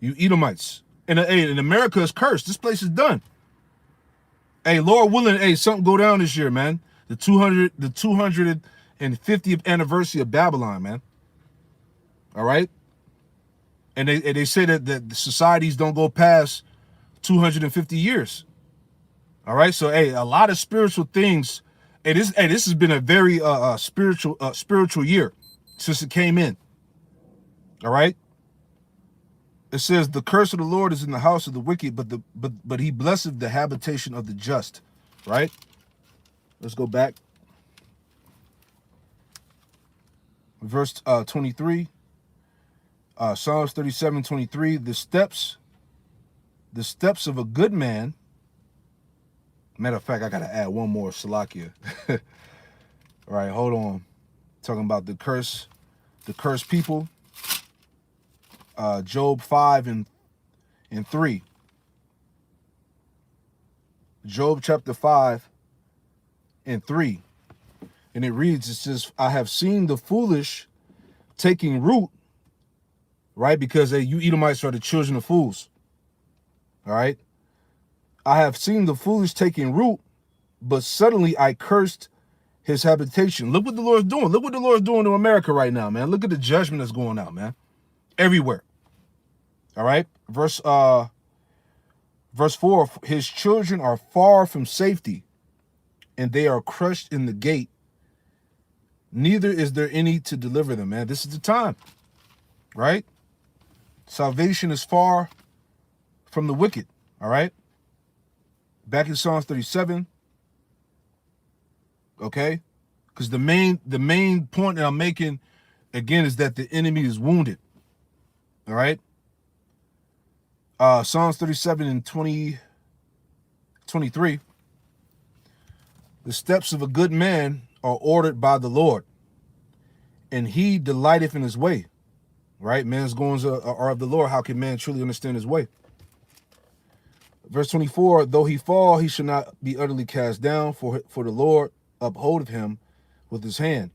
You Edomites. And in America is cursed. This place is done. Hey, Lord willing, hey, something go down this year, man. The 250th anniversary of Babylon, man. All right? And they say that the societies don't go past 250 years. All right? So, hey, a lot of spiritual things. Hey, this has been a very spiritual year since it came in. All right. It says the curse of the Lord is in the house of the wicked, but he blesseth the habitation of the just. Right. Let's go back. Verse 23. Psalms 37, 23. The steps of a good man. Matter of fact, I gotta add one more, Salakia. All right, hold on. Talking about the cursed people. Job 5 and 3. Job chapter 5 and 3. And it reads, it says, I have seen the foolish taking root, right? Because you Edomites are the children of fools. All right. I have seen the foolish taking root, but suddenly I cursed his habitation. Look what the Lord's doing. Look what the Lord's doing to America right now, man. Look at the judgment that's going out, man. Everywhere. All right. Verse 4, his children are far from safety, and they are crushed in the gate. Neither is there any to deliver them, man. This is the time. Right? Salvation is far from the wicked. All right. Back in Psalms 37, okay? Because the main point that I'm making, again, is that the enemy is wounded, all right? Psalms 37 and 23. The steps of a good man are ordered by the Lord, and he delighteth in his way, right? Man's goings are of the Lord. How can man truly understand his way? Verse 24, though he fall, he shall not be utterly cast down, for the Lord upholdeth him with his hand.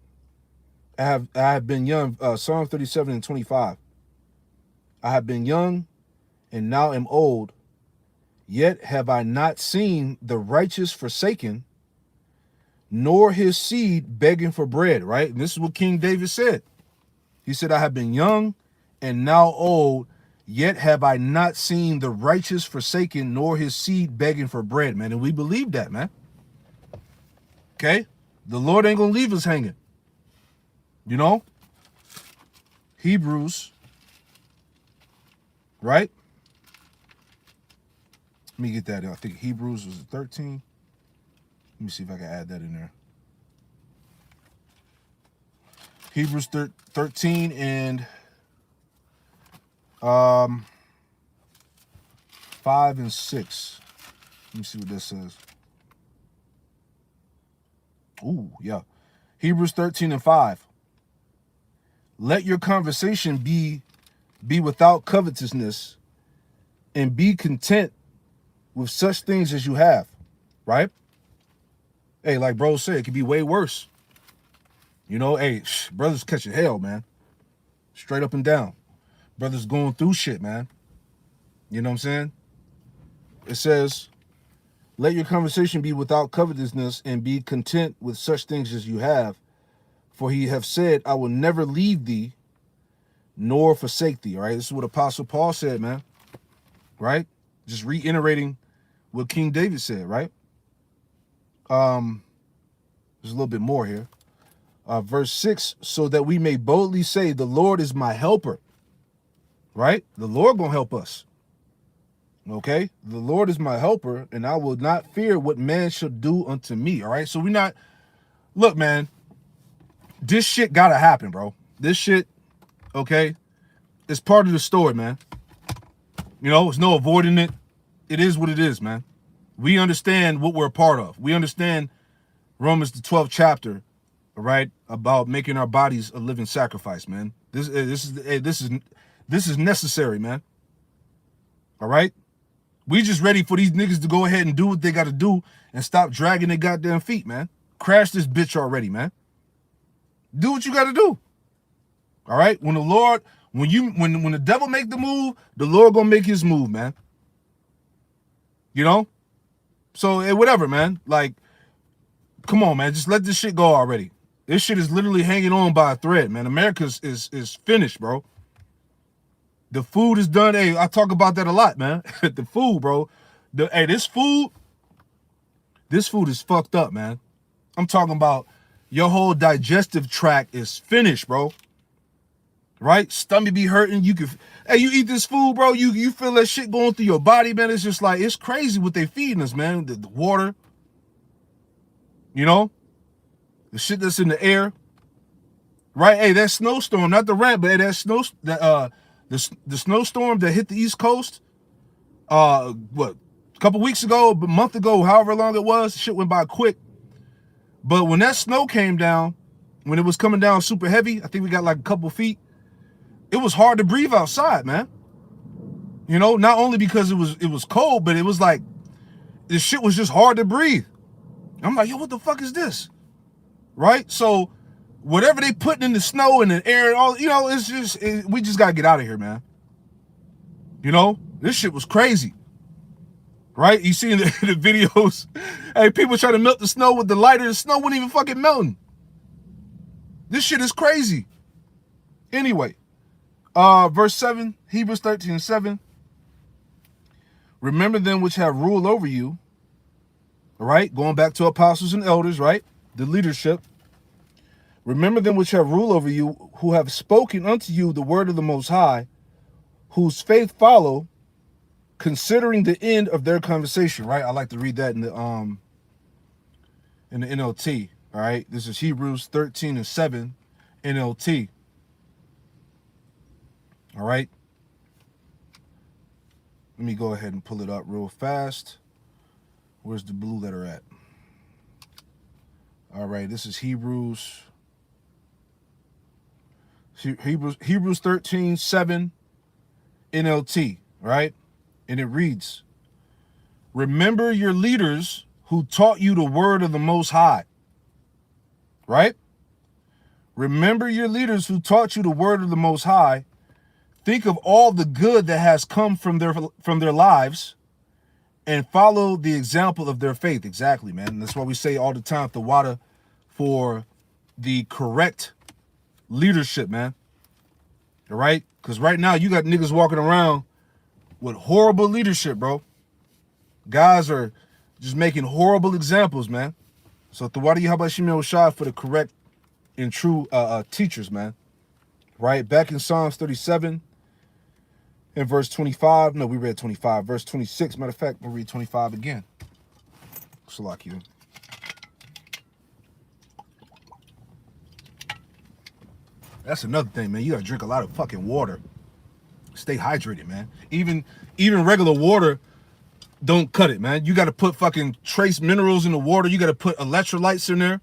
I have been young, Psalm 37 and 25. I have been young and now am old, yet have I not seen the righteous forsaken, nor his seed begging for bread, right? And this is what King David said. He said, I have been young and now old, yet have I not seen the righteous forsaken, nor his seed begging for bread, man. And we believe that, man. Okay? The Lord ain't going to leave us hanging. You know? Hebrews. Right? Let me get that. I think Hebrews was 13. Let me see if I can add that in there. Hebrews 13 and 5 and 6. Let me see what that says. Ooh, yeah. Hebrews 13 and 5. Let your conversation be without covetousness, and be content with such things as you have. Right? Hey, like bro said, it could be way worse. You know, hey, brothers catching hell, man. Straight up and down. Brothers going through shit, man. You know what I'm saying? It says, let your conversation be without covetousness, and be content with such things as you have. For he have said, I will never leave thee, nor forsake thee. All right, this is what Apostle Paul said, man. Right? Just reiterating what King David said, right? There's a little bit more here. Verse 6, so that we may boldly say, the Lord is my helper, right? The Lord gonna help us, okay? The Lord is my helper, and I will not fear what man shall do unto me, all right? So we not, look, man, this shit gotta happen, bro. This shit, okay, it's part of the story, man. You know, there's no avoiding it. It is what it is, man. We understand what we're a part of. We understand Romans, the 12th chapter, all right, about making our bodies a living sacrifice, man. This is necessary, man. All right? We just ready for these niggas to go ahead and do what they got to do and stop dragging their goddamn feet, man. Crash this bitch already, man. Do what you got to do. All right? When the Lord, when the devil make the move, the Lord gonna make his move, man. You know? So, whatever, man. Like, come on, man. Just let this shit go already. This shit is literally hanging on by a thread, man. America is finished, bro. The food is done. Hey, I talk about that a lot, man. The food, bro. This food is fucked up, man. I'm talking about your whole digestive tract is finished, bro. Right? Stomach be hurting. You eat this food, bro. You feel that shit going through your body, man. It's just like, it's crazy what they feeding us, man. The water, you know, the shit that's in the air, right? Hey, that snowstorm, not the rant, but hey, the snowstorm that hit the East Coast, a couple weeks ago, a month ago, however long it was, shit went by quick. But when that snow came down, when it was coming down super heavy, I think we got like a couple feet, it was hard to breathe outside, man. You know, not only because it was cold, but it was like, this shit was just hard to breathe. I'm like, yo, what the fuck is this? Right? So whatever they putting in the snow and the air and all, you know, we just gotta get out of here, man. You know, this shit was crazy. Right? You see in the videos, hey, people trying to melt the snow with the lighter, the snow wasn't even fucking melting. This shit is crazy. Anyway, verse 7, Hebrews 13:7. Remember them which have rule over you. All right, going back to apostles and elders, right? The leadership. Remember them which have rule over you, who have spoken unto you the word of the Most High, whose faith follow, considering the end of their conversation, right? I like to read that in the NLT, all right? This is Hebrews 13:7, NLT. All right? Let me go ahead and pull it up real fast. Where's the blue letter at? All right, this is Hebrews 13:7, NLT, right? And it reads, remember your leaders who taught you the word of the Most High, right? Remember your leaders who taught you the word of the Most High. Think of all the good that has come from their lives and follow the example of their faith. Exactly, man. And that's why we say all the time, the water for the correct leadership, man. All right? Because right now you got niggas walking around with horrible leadership, bro. Guys are just making horrible examples, man. So Tawadi Habashim Shah for the correct and true teachers, man. Right? Back in Psalms 37 and verse 25. No, we read 25. Verse 26. Matter of fact, we'll read 25 again. Salakia. That's another thing, man. You gotta drink a lot of fucking water. Stay hydrated, man. Even regular water don't cut it, man. You gotta put fucking trace minerals in the water. You gotta put electrolytes in there.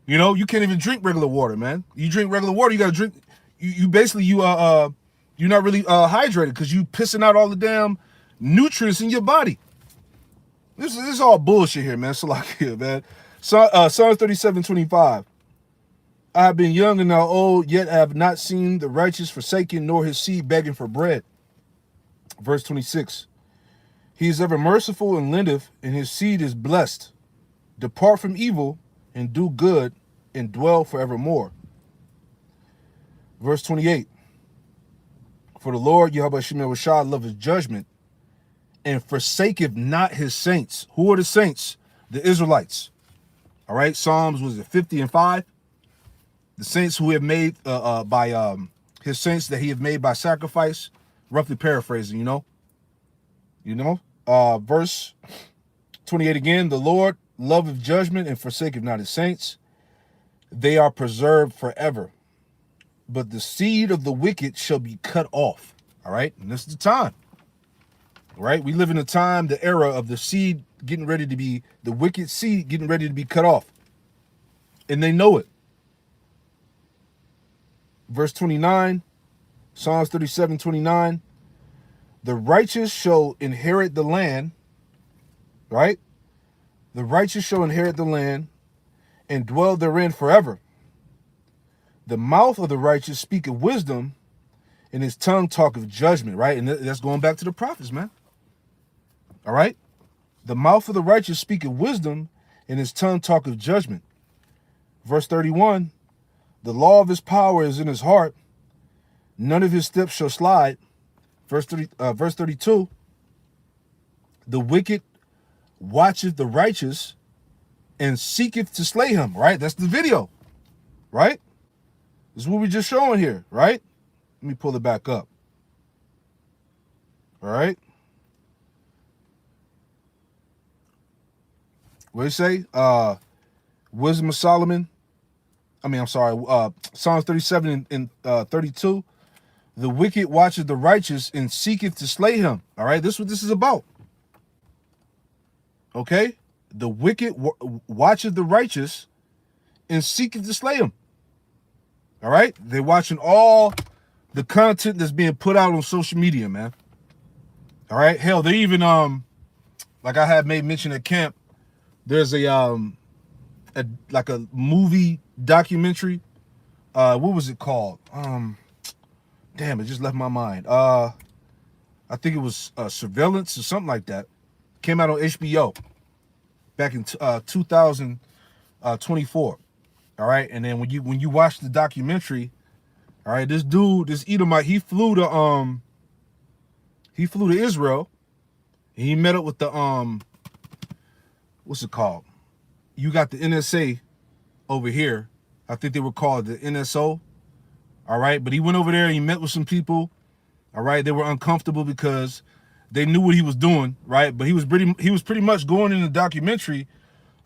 You know, you can't even drink regular water, man. You drink regular water, you gotta drink. You basically you're not really hydrated because you pissing out all the damn nutrients in your body. This is all bullshit here, man. Salakia, man. Psalm 37:25. I have been young and now old, yet I have not seen the righteous forsaken, nor his seed begging for bread. Verse 26. He is ever merciful and lendeth, and his seed is blessed. Depart from evil and do good and dwell forevermore. Verse 28. For the Lord, Yahweh Shemel Rashad, loveth judgment and forsaketh not his saints. Who are the saints? The Israelites. All right. Psalms was it 50 and 5? The saints who have made by his saints that he have made by sacrifice. Roughly paraphrasing, verse 28 again. The Lord loveth judgment and forsaketh not his saints. They are preserved forever. But the seed of the wicked shall be cut off. All right. And this is the time. All right. We live in a time, the era of the seed getting ready to be, the wicked seed getting ready to be cut off. And they know it. Verse 29, Psalms 37:29. The righteous shall inherit the land, right? The righteous shall inherit the land and dwell therein forever. The mouth of the righteous speaketh wisdom, and his tongue talketh judgment, right? And that's going back to the prophets, man. All right? The mouth of the righteous speaketh wisdom, and his tongue talketh judgment. Verse 31, the law of his power is in his heart. None of his steps shall slide. Verse 32, the wicked watcheth the righteous and seeketh to slay him, right? That's the video, right? This is what we're just showing here, right? Let me pull it back up. All right. What do you say? Wisdom of Solomon. Psalms 37 and 32. The wicked watcheth the righteous and seeketh to slay him. All right, this is what this is about. Okay? The wicked watcheth the righteous and seeketh to slay him. All right? They're watching all the content that's being put out on social media, man. All right? Hell, they even, like I had made mention at camp, there's a movie documentary. What was it called? Damn, it just left my mind. I think it was Surveillance or something like that. Came out on HBO back in 2024. All right, and then when you watch the documentary, all right, this dude, this Edomite, he flew to Israel. And he met up with the what's it called? You got the NSA over here. I think they were called the NSO. All right, but he went over there and he met with some people. All right, they were uncomfortable because they knew what he was doing, right? But he was pretty much going in the documentary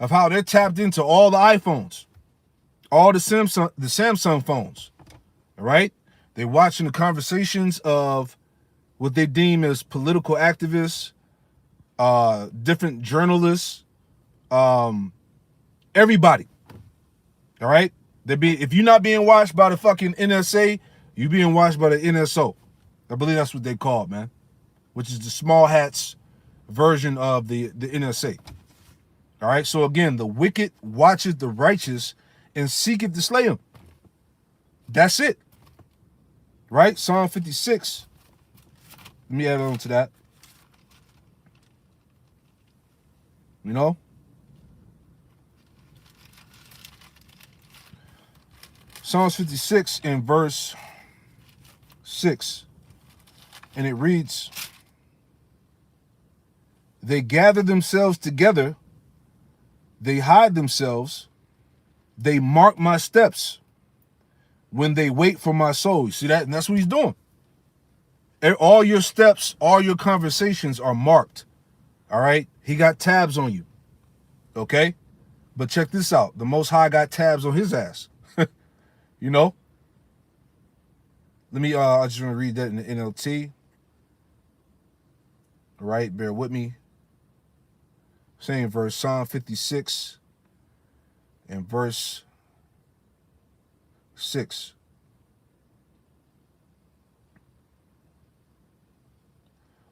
of how they're tapped into all the iPhones, all the Samsung phones. All right, they're watching the conversations of what they deem as political activists, different journalists, everybody. All right. If you're not being watched by the fucking NSA, you're being watched by the NSO. I believe that's what they call it, man. Which is the small hats version of the NSA. All right. So again, the wicked watcheth the righteous and seeketh to slay him. That's it. Right? Psalm 56. Let me add on to that. You know? Psalms 56 in verse 6. And it reads, they gather themselves together, they hide themselves, they mark my steps when they wait for my soul. You see that? And that's what he's doing. All your steps, all your conversations are marked. All right? He got tabs on you. Okay? But check this out. The Most High got tabs on his ass. You know? Let me, I just want to read that in the NLT. All right, bear with me. Same verse, Psalm 56 and verse 6.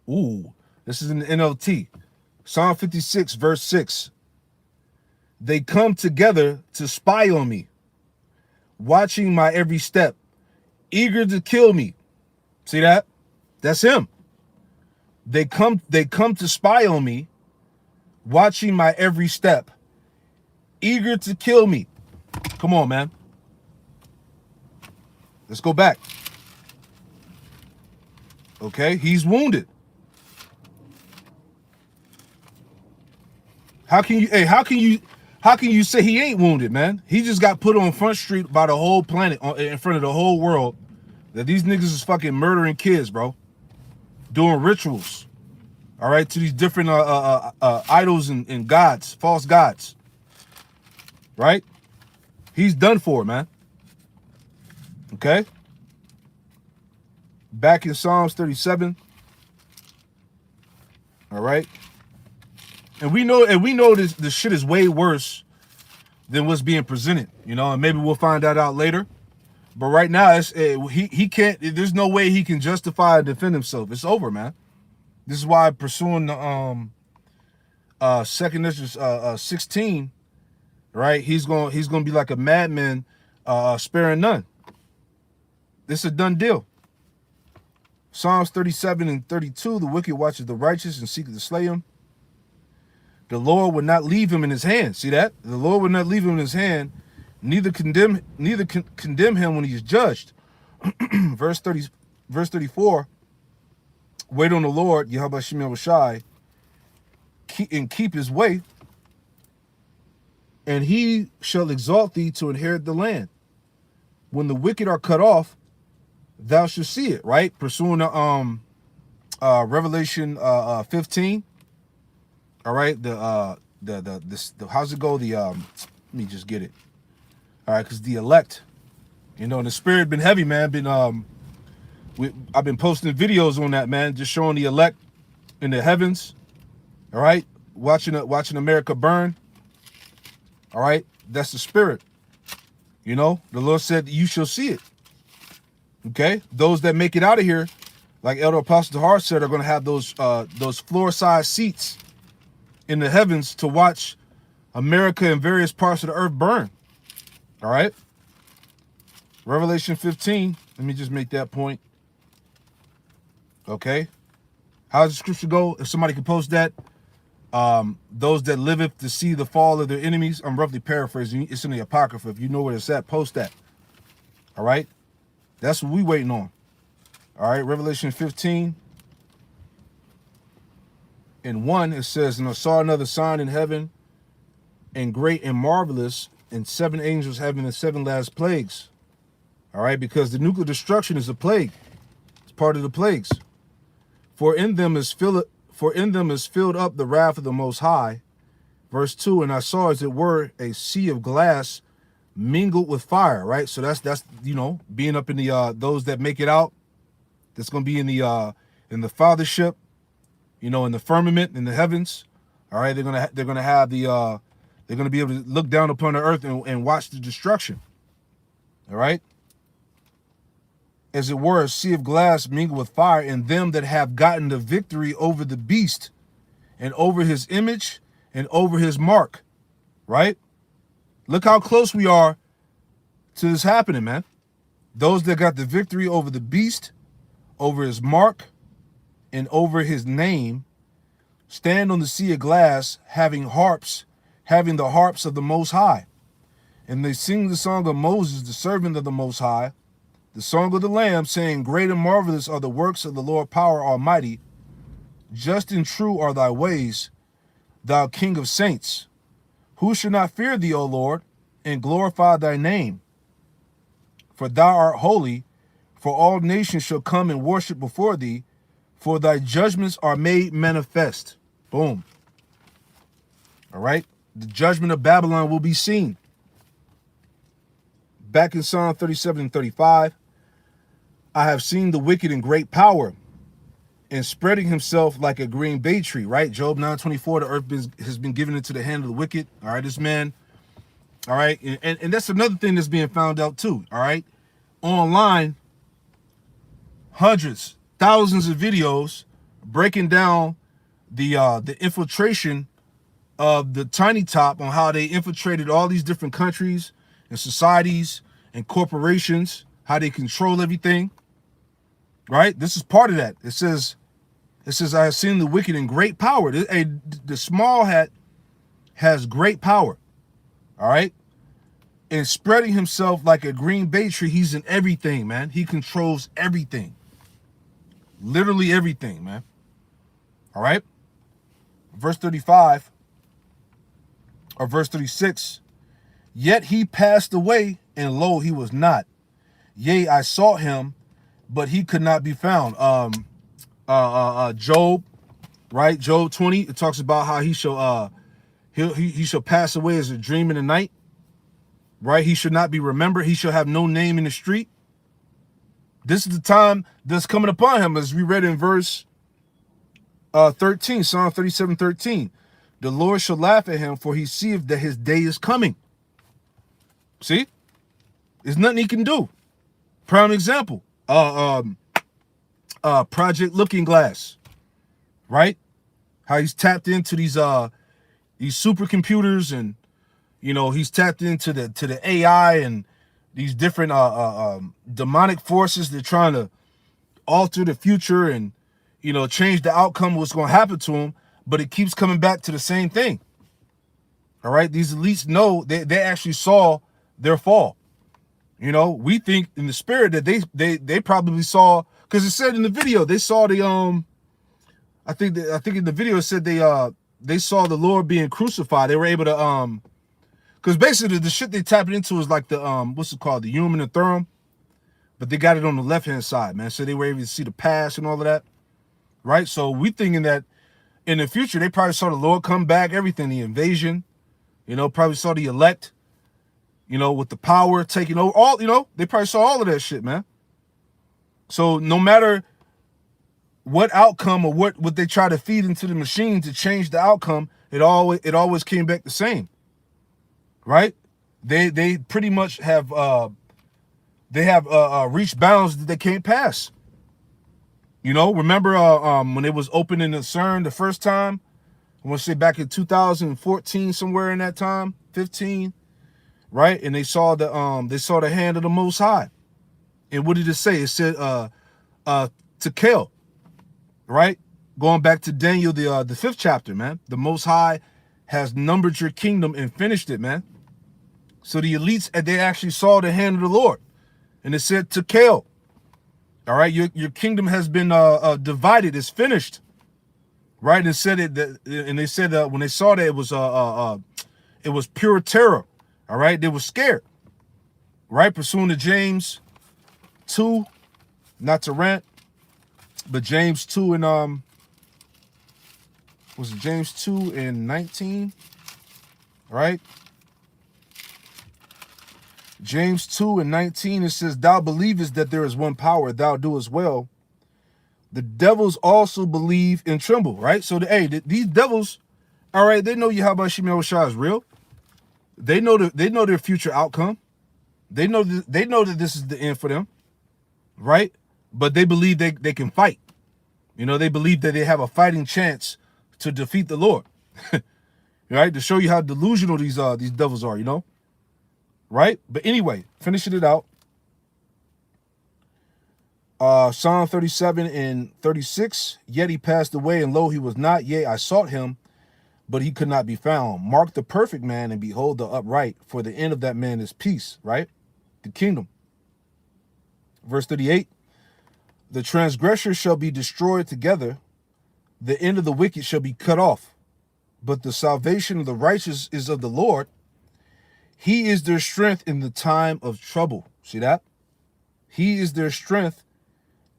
Ooh, this is in the NLT. Psalm 56, verse 6. They come together to spy on me, watching my every step, eager to kill me. See that? That's him. They come to spy on me, watching my every step, eager to kill me. Come on, man. Let's go back. Okay, he's wounded. How can you say he ain't wounded, man? He just got put on Front Street by the whole planet, in front of the whole world, that these niggas is fucking murdering kids, bro. Doing rituals, all right, to these different idols and gods, false gods, right? He's done for, man. Okay? Back in Psalms 37, all right? And we know this shit is way worse than what's being presented, you know, and maybe we'll find that out later. But right now, he can't. There's no way he can justify and defend himself. It's over, man. This is why pursuing the 2nd Ezra 16, right? He's gonna be like a madman, sparing none. This is a done deal. Psalms 37 and 32: the wicked watches the righteous and seeketh to slay him. The Lord would not leave him in his hand. See that? The Lord would not leave him in his hand, neither condemn him when he is judged. Verse 34. Wait on the Lord, Yahweh Shemel Shai, keep his way, and he shall exalt thee to inherit the land. When the wicked are cut off, thou shalt see it. Right? Pursuing the Revelation 15. All right, the how's it go? Let me just get it. All right, because the elect, you know, and the spirit been heavy, man. I've been posting videos on that, man, just showing the elect in the heavens. All right, watching America burn. All right, that's the spirit. You know, the Lord said you shall see it. Okay, those that make it out of here, like Elder Apostle Tahar said, are going to have those floor-sized seats in the heavens to watch America and various parts of the earth burn. All right. Revelation 15. Let me just make that point. Okay. How does the scripture go? If somebody can post that. Those that liveth to see the fall of their enemies. I'm roughly paraphrasing. It's in the Apocrypha. If you know where it's at, post that. All right. That's what we waiting on. All right. Revelation 15. In 1, it says, and I saw another sign in heaven, and great and marvelous, and 7 angels having the 7 last plagues. All right, because the nuclear destruction is a plague. It's part of the plagues. For in them is filled up the wrath of the Most High. Verse 2, and I saw as it were a sea of glass mingled with fire. Right, so that's you know, being up in the those that make it out. That's going to be in the fathership. You know, in the firmament, in the heavens. All right, they're gonna have the they're gonna be able to look down upon the earth and watch the destruction. All right. As it were, a sea of glass mingled with fire, and them that have gotten the victory over the beast, and over his image, and over his mark. Right? Look how close we are to this happening, man. Those that got the victory over the beast, over his mark, and over his name, stand on the sea of glass, having the harps of the Most High. And they sing the song of Moses, the servant of the Most High, the song of the Lamb, saying, great and marvelous are the works of the Lord power almighty. Just and true are thy ways, thou King of saints. Who should not fear thee, O Lord, and glorify thy name? For thou art holy, for all nations shall come and worship before thee, for thy judgments are made manifest. Boom. All right. The judgment of Babylon will be seen. Back in Psalm 37 and 35. I have seen the wicked in great power and spreading himself like a green bay tree. Right. Job 9:24. The earth has been given into the hand of the wicked. All right. This man. All right. And that's another thing that's being found out too. All right. Online. Hundreds. Thousands of videos breaking down the infiltration of the Tiny Top, on how they infiltrated all these different countries and societies and corporations, how they control everything. Right? This is part of that. It says, I have seen the wicked in great power. The small hat has great power. All right? And spreading himself like a green bay tree. He's in everything, man. He controls everything. Literally everything, man. All right. Verse 35. or verse 36, yet he passed away, and lo, he was not. Yea, I sought him, but he could not be found. Job, right? Job 20, it talks about how he shall he shall pass away as a dream in the night, right? He should not be remembered. He shall have no name in the street. This is the time that's coming upon him, as we read in verse 13, Psalm 37:13. The Lord shall laugh at him, for he seeth that his day is coming. See? There's nothing he can do. Prime example. Project Looking Glass. Right? How he's tapped into these supercomputers, and he's tapped into the AI and these different demonic forces. They're trying to alter the future and change the outcome of what's going to happen to him, but it keeps coming back to the same thing. All right, these elites know they actually saw their fall. We think in the spirit that they probably saw, because it said in the video they saw the I think in the video it said they saw the Lord being crucified. They were able to because basically the shit they tapped into is like the what's it called, the Urim and Thummim, but they got it on the left hand side, man. So they were able to see the past and all of that, right? So we thinking that in the future they probably saw the Lord come back, everything, the invasion, probably saw the elect, with the power taking over, all, they probably saw all of that shit, man. So no matter what outcome or what they try to feed into the machine to change the outcome, it always came back the same. Right? They pretty much have reached bounds that they can't pass. Remember when it was opening the CERN the first time? I want to say back in 2014, somewhere in that time, 15, right? And they saw the hand of the Most High. And what did it say? It said to kill, right? Going back to Daniel, the 5th chapter, man. The Most High has numbered your kingdom and finished it, man. So the elites, they actually saw the hand of the Lord, and it said to kill. All right, your kingdom has been divided. It's finished, right? And said it, and they said when they saw that it was pure terror. All right, they were scared, right? Pursuing to James 2, not to rant, but James 2 and was it James 2 and 19, right? James 2 and 19, it says, thou believest that there is one power, thou doest well. The devils also believe and tremble, right? So these devils, all right, they know Yahweh Shemel Shah is real. They know their future outcome. They know that this is the end for them, right? But they believe they can fight. They believe that they have a fighting chance to defeat the Lord. Right? To show you how delusional these devils are, right? But anyway, finishing it out. Psalm 37 and 36. Yet he passed away, and lo, he was not. Yea, I sought him, but he could not be found. Mark the perfect man, and behold the upright, for the end of that man is peace, right? The kingdom. Verse 38. The transgressors shall be destroyed together. The end of the wicked shall be cut off. But the salvation of the righteous is of the Lord. He is their strength in the time of trouble. See that? He is their strength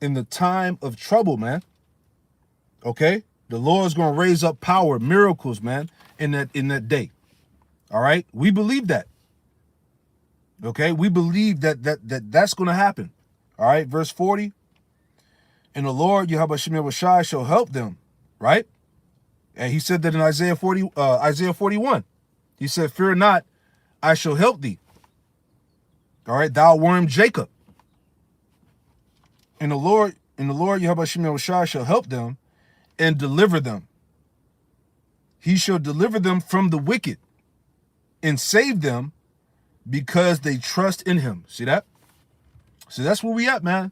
in the time of trouble, man. Okay? The Lord's going to raise up power, miracles, man, in that day. All right? We believe that. Okay? We believe that's going to happen. All right? Verse 40. And the Lord, Yahweh Shemel Shai, shall help them. Right? And he said that in Isaiah 41. He said, fear not, I shall help thee. All right, thou worm Jacob. And the Lord, Yahweh Shemel Shai, shall help them and deliver them. He shall deliver them from the wicked and save them because they trust in him. See that? So that's where we at, man.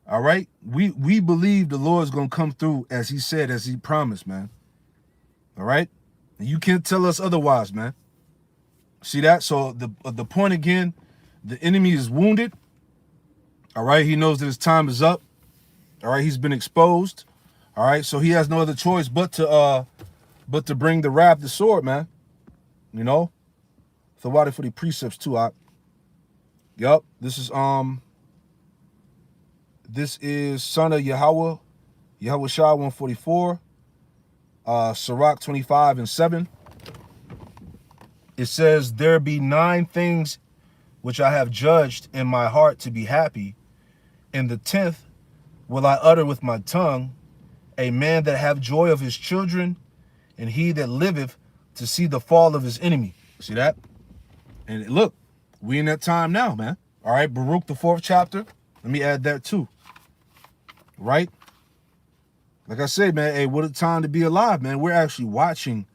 All right. We believe the Lord's going to come through as he said, as he promised, man. All right. And you can't tell us otherwise, man. See that? So the point again, the enemy is wounded. All right. He knows that his time is up. All right. He's been exposed. All right. So he has no other choice but to bring the wrath, the sword, man. You know? Thawadi for the precepts too, Yup. This is Son of Yahweh Shah 144, Sirach 25 and 7. It says, there be 9 things which I have judged in my heart to be happy, and the 10th will I utter with my tongue, a man that have joy of his children, and he that liveth to see the fall of his enemy. See that? And look, we in that time now, man. All right, Baruch, the 4th chapter. Let me add that too. Right? Like I said, man, hey, what a time to be alive, man. We're actually watching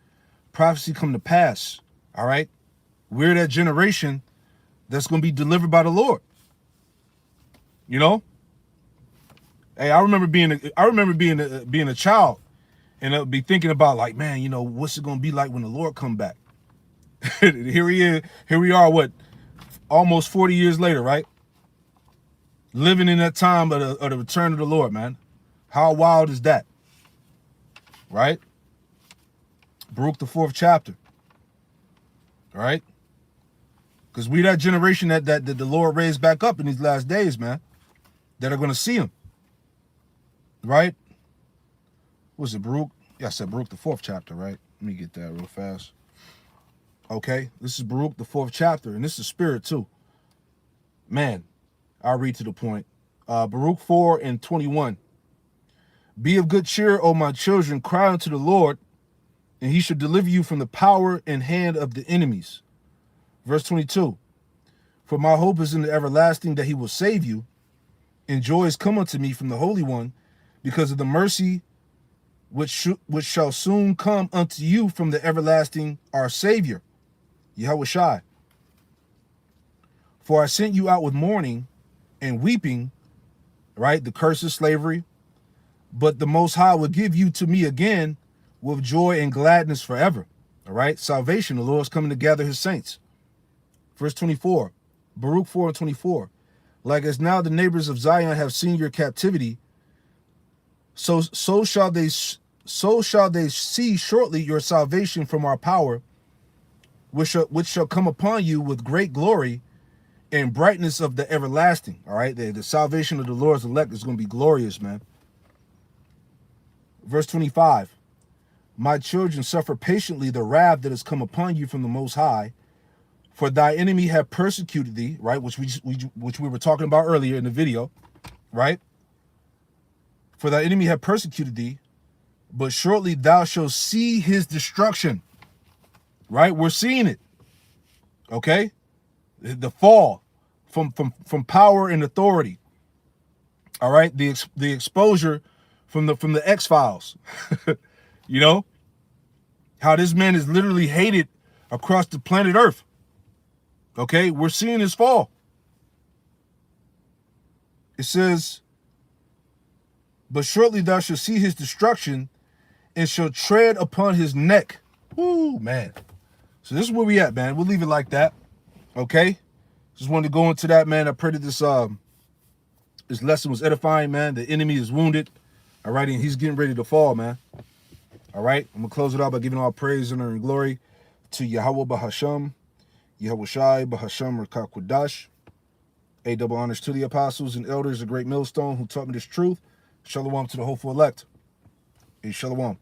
prophecy come to pass. All right? We're that generation that's going to be delivered by the Lord. You know? Hey, I remember being a child, and I would be thinking about, like, man, you know, what's it going to be like when the Lord come back? Here we are, what, almost 40 years later, right? Living in that time of the return of the Lord, man. How wild is that? Right? Baruch, the 4th chapter. All right? Because we that generation that the Lord raised back up in these last days, man, that are going to see him. Right? What's it, Baruch? Yeah, I said Baruch, the 4th chapter, right? Let me get that real fast. Okay, this is Baruch, the 4th chapter, and this is spirit too. Man, I'll read to the point. Baruch 4 and 21. Be of good cheer, O my children, cry unto the Lord, and he shall deliver you from the power and hand of the enemies. Verse 22. For my hope is in the everlasting, that he will save you, and joy is come unto me from the Holy One, because of the mercy which shall soon come unto you from the everlasting, our Savior, Yahweh Shai. For I sent you out with mourning and weeping, right? The curse of slavery. But the Most High will give you to me again with joy and gladness forever. All right? Salvation, the Lord is coming to gather his saints. Verse 24, Baruch 4 and 24. Like as now the neighbors of Zion have seen your captivity, so shall they see shortly your salvation from our power, which shall come upon you with great glory and brightness of the everlasting. All right, the salvation of the Lord's elect is going to be glorious, man. Verse 25, my children, suffer patiently the wrath that has come upon you from the Most High, for thy enemy have persecuted thee, right, which we were talking about earlier in the video, right? For thy enemy have persecuted thee, but shortly thou shalt see his destruction. Right? We're seeing it. Okay? The fall from power and authority. All right? The exposure from the X-Files. You know? How this man is literally hated across the planet Earth. Okay? We're seeing his fall. It says, but shortly thou shalt see his destruction and shall tread upon his neck. Woo, man. So this is where we at, man. We'll leave it like that. Okay? Just wanted to go into that, man. I pray that this lesson was edifying, man. The enemy is wounded. All right, and he's getting ready to fall, man. All right? I'm going to close it out by giving all praise, honor, and glory to Yahweh Bahasham, Yahweh Shai, Bahasham, Rakak Quadash. A double honors to the apostles and elders, a great millstone who taught me this truth. Shalom to the hopeful elect. A shalom.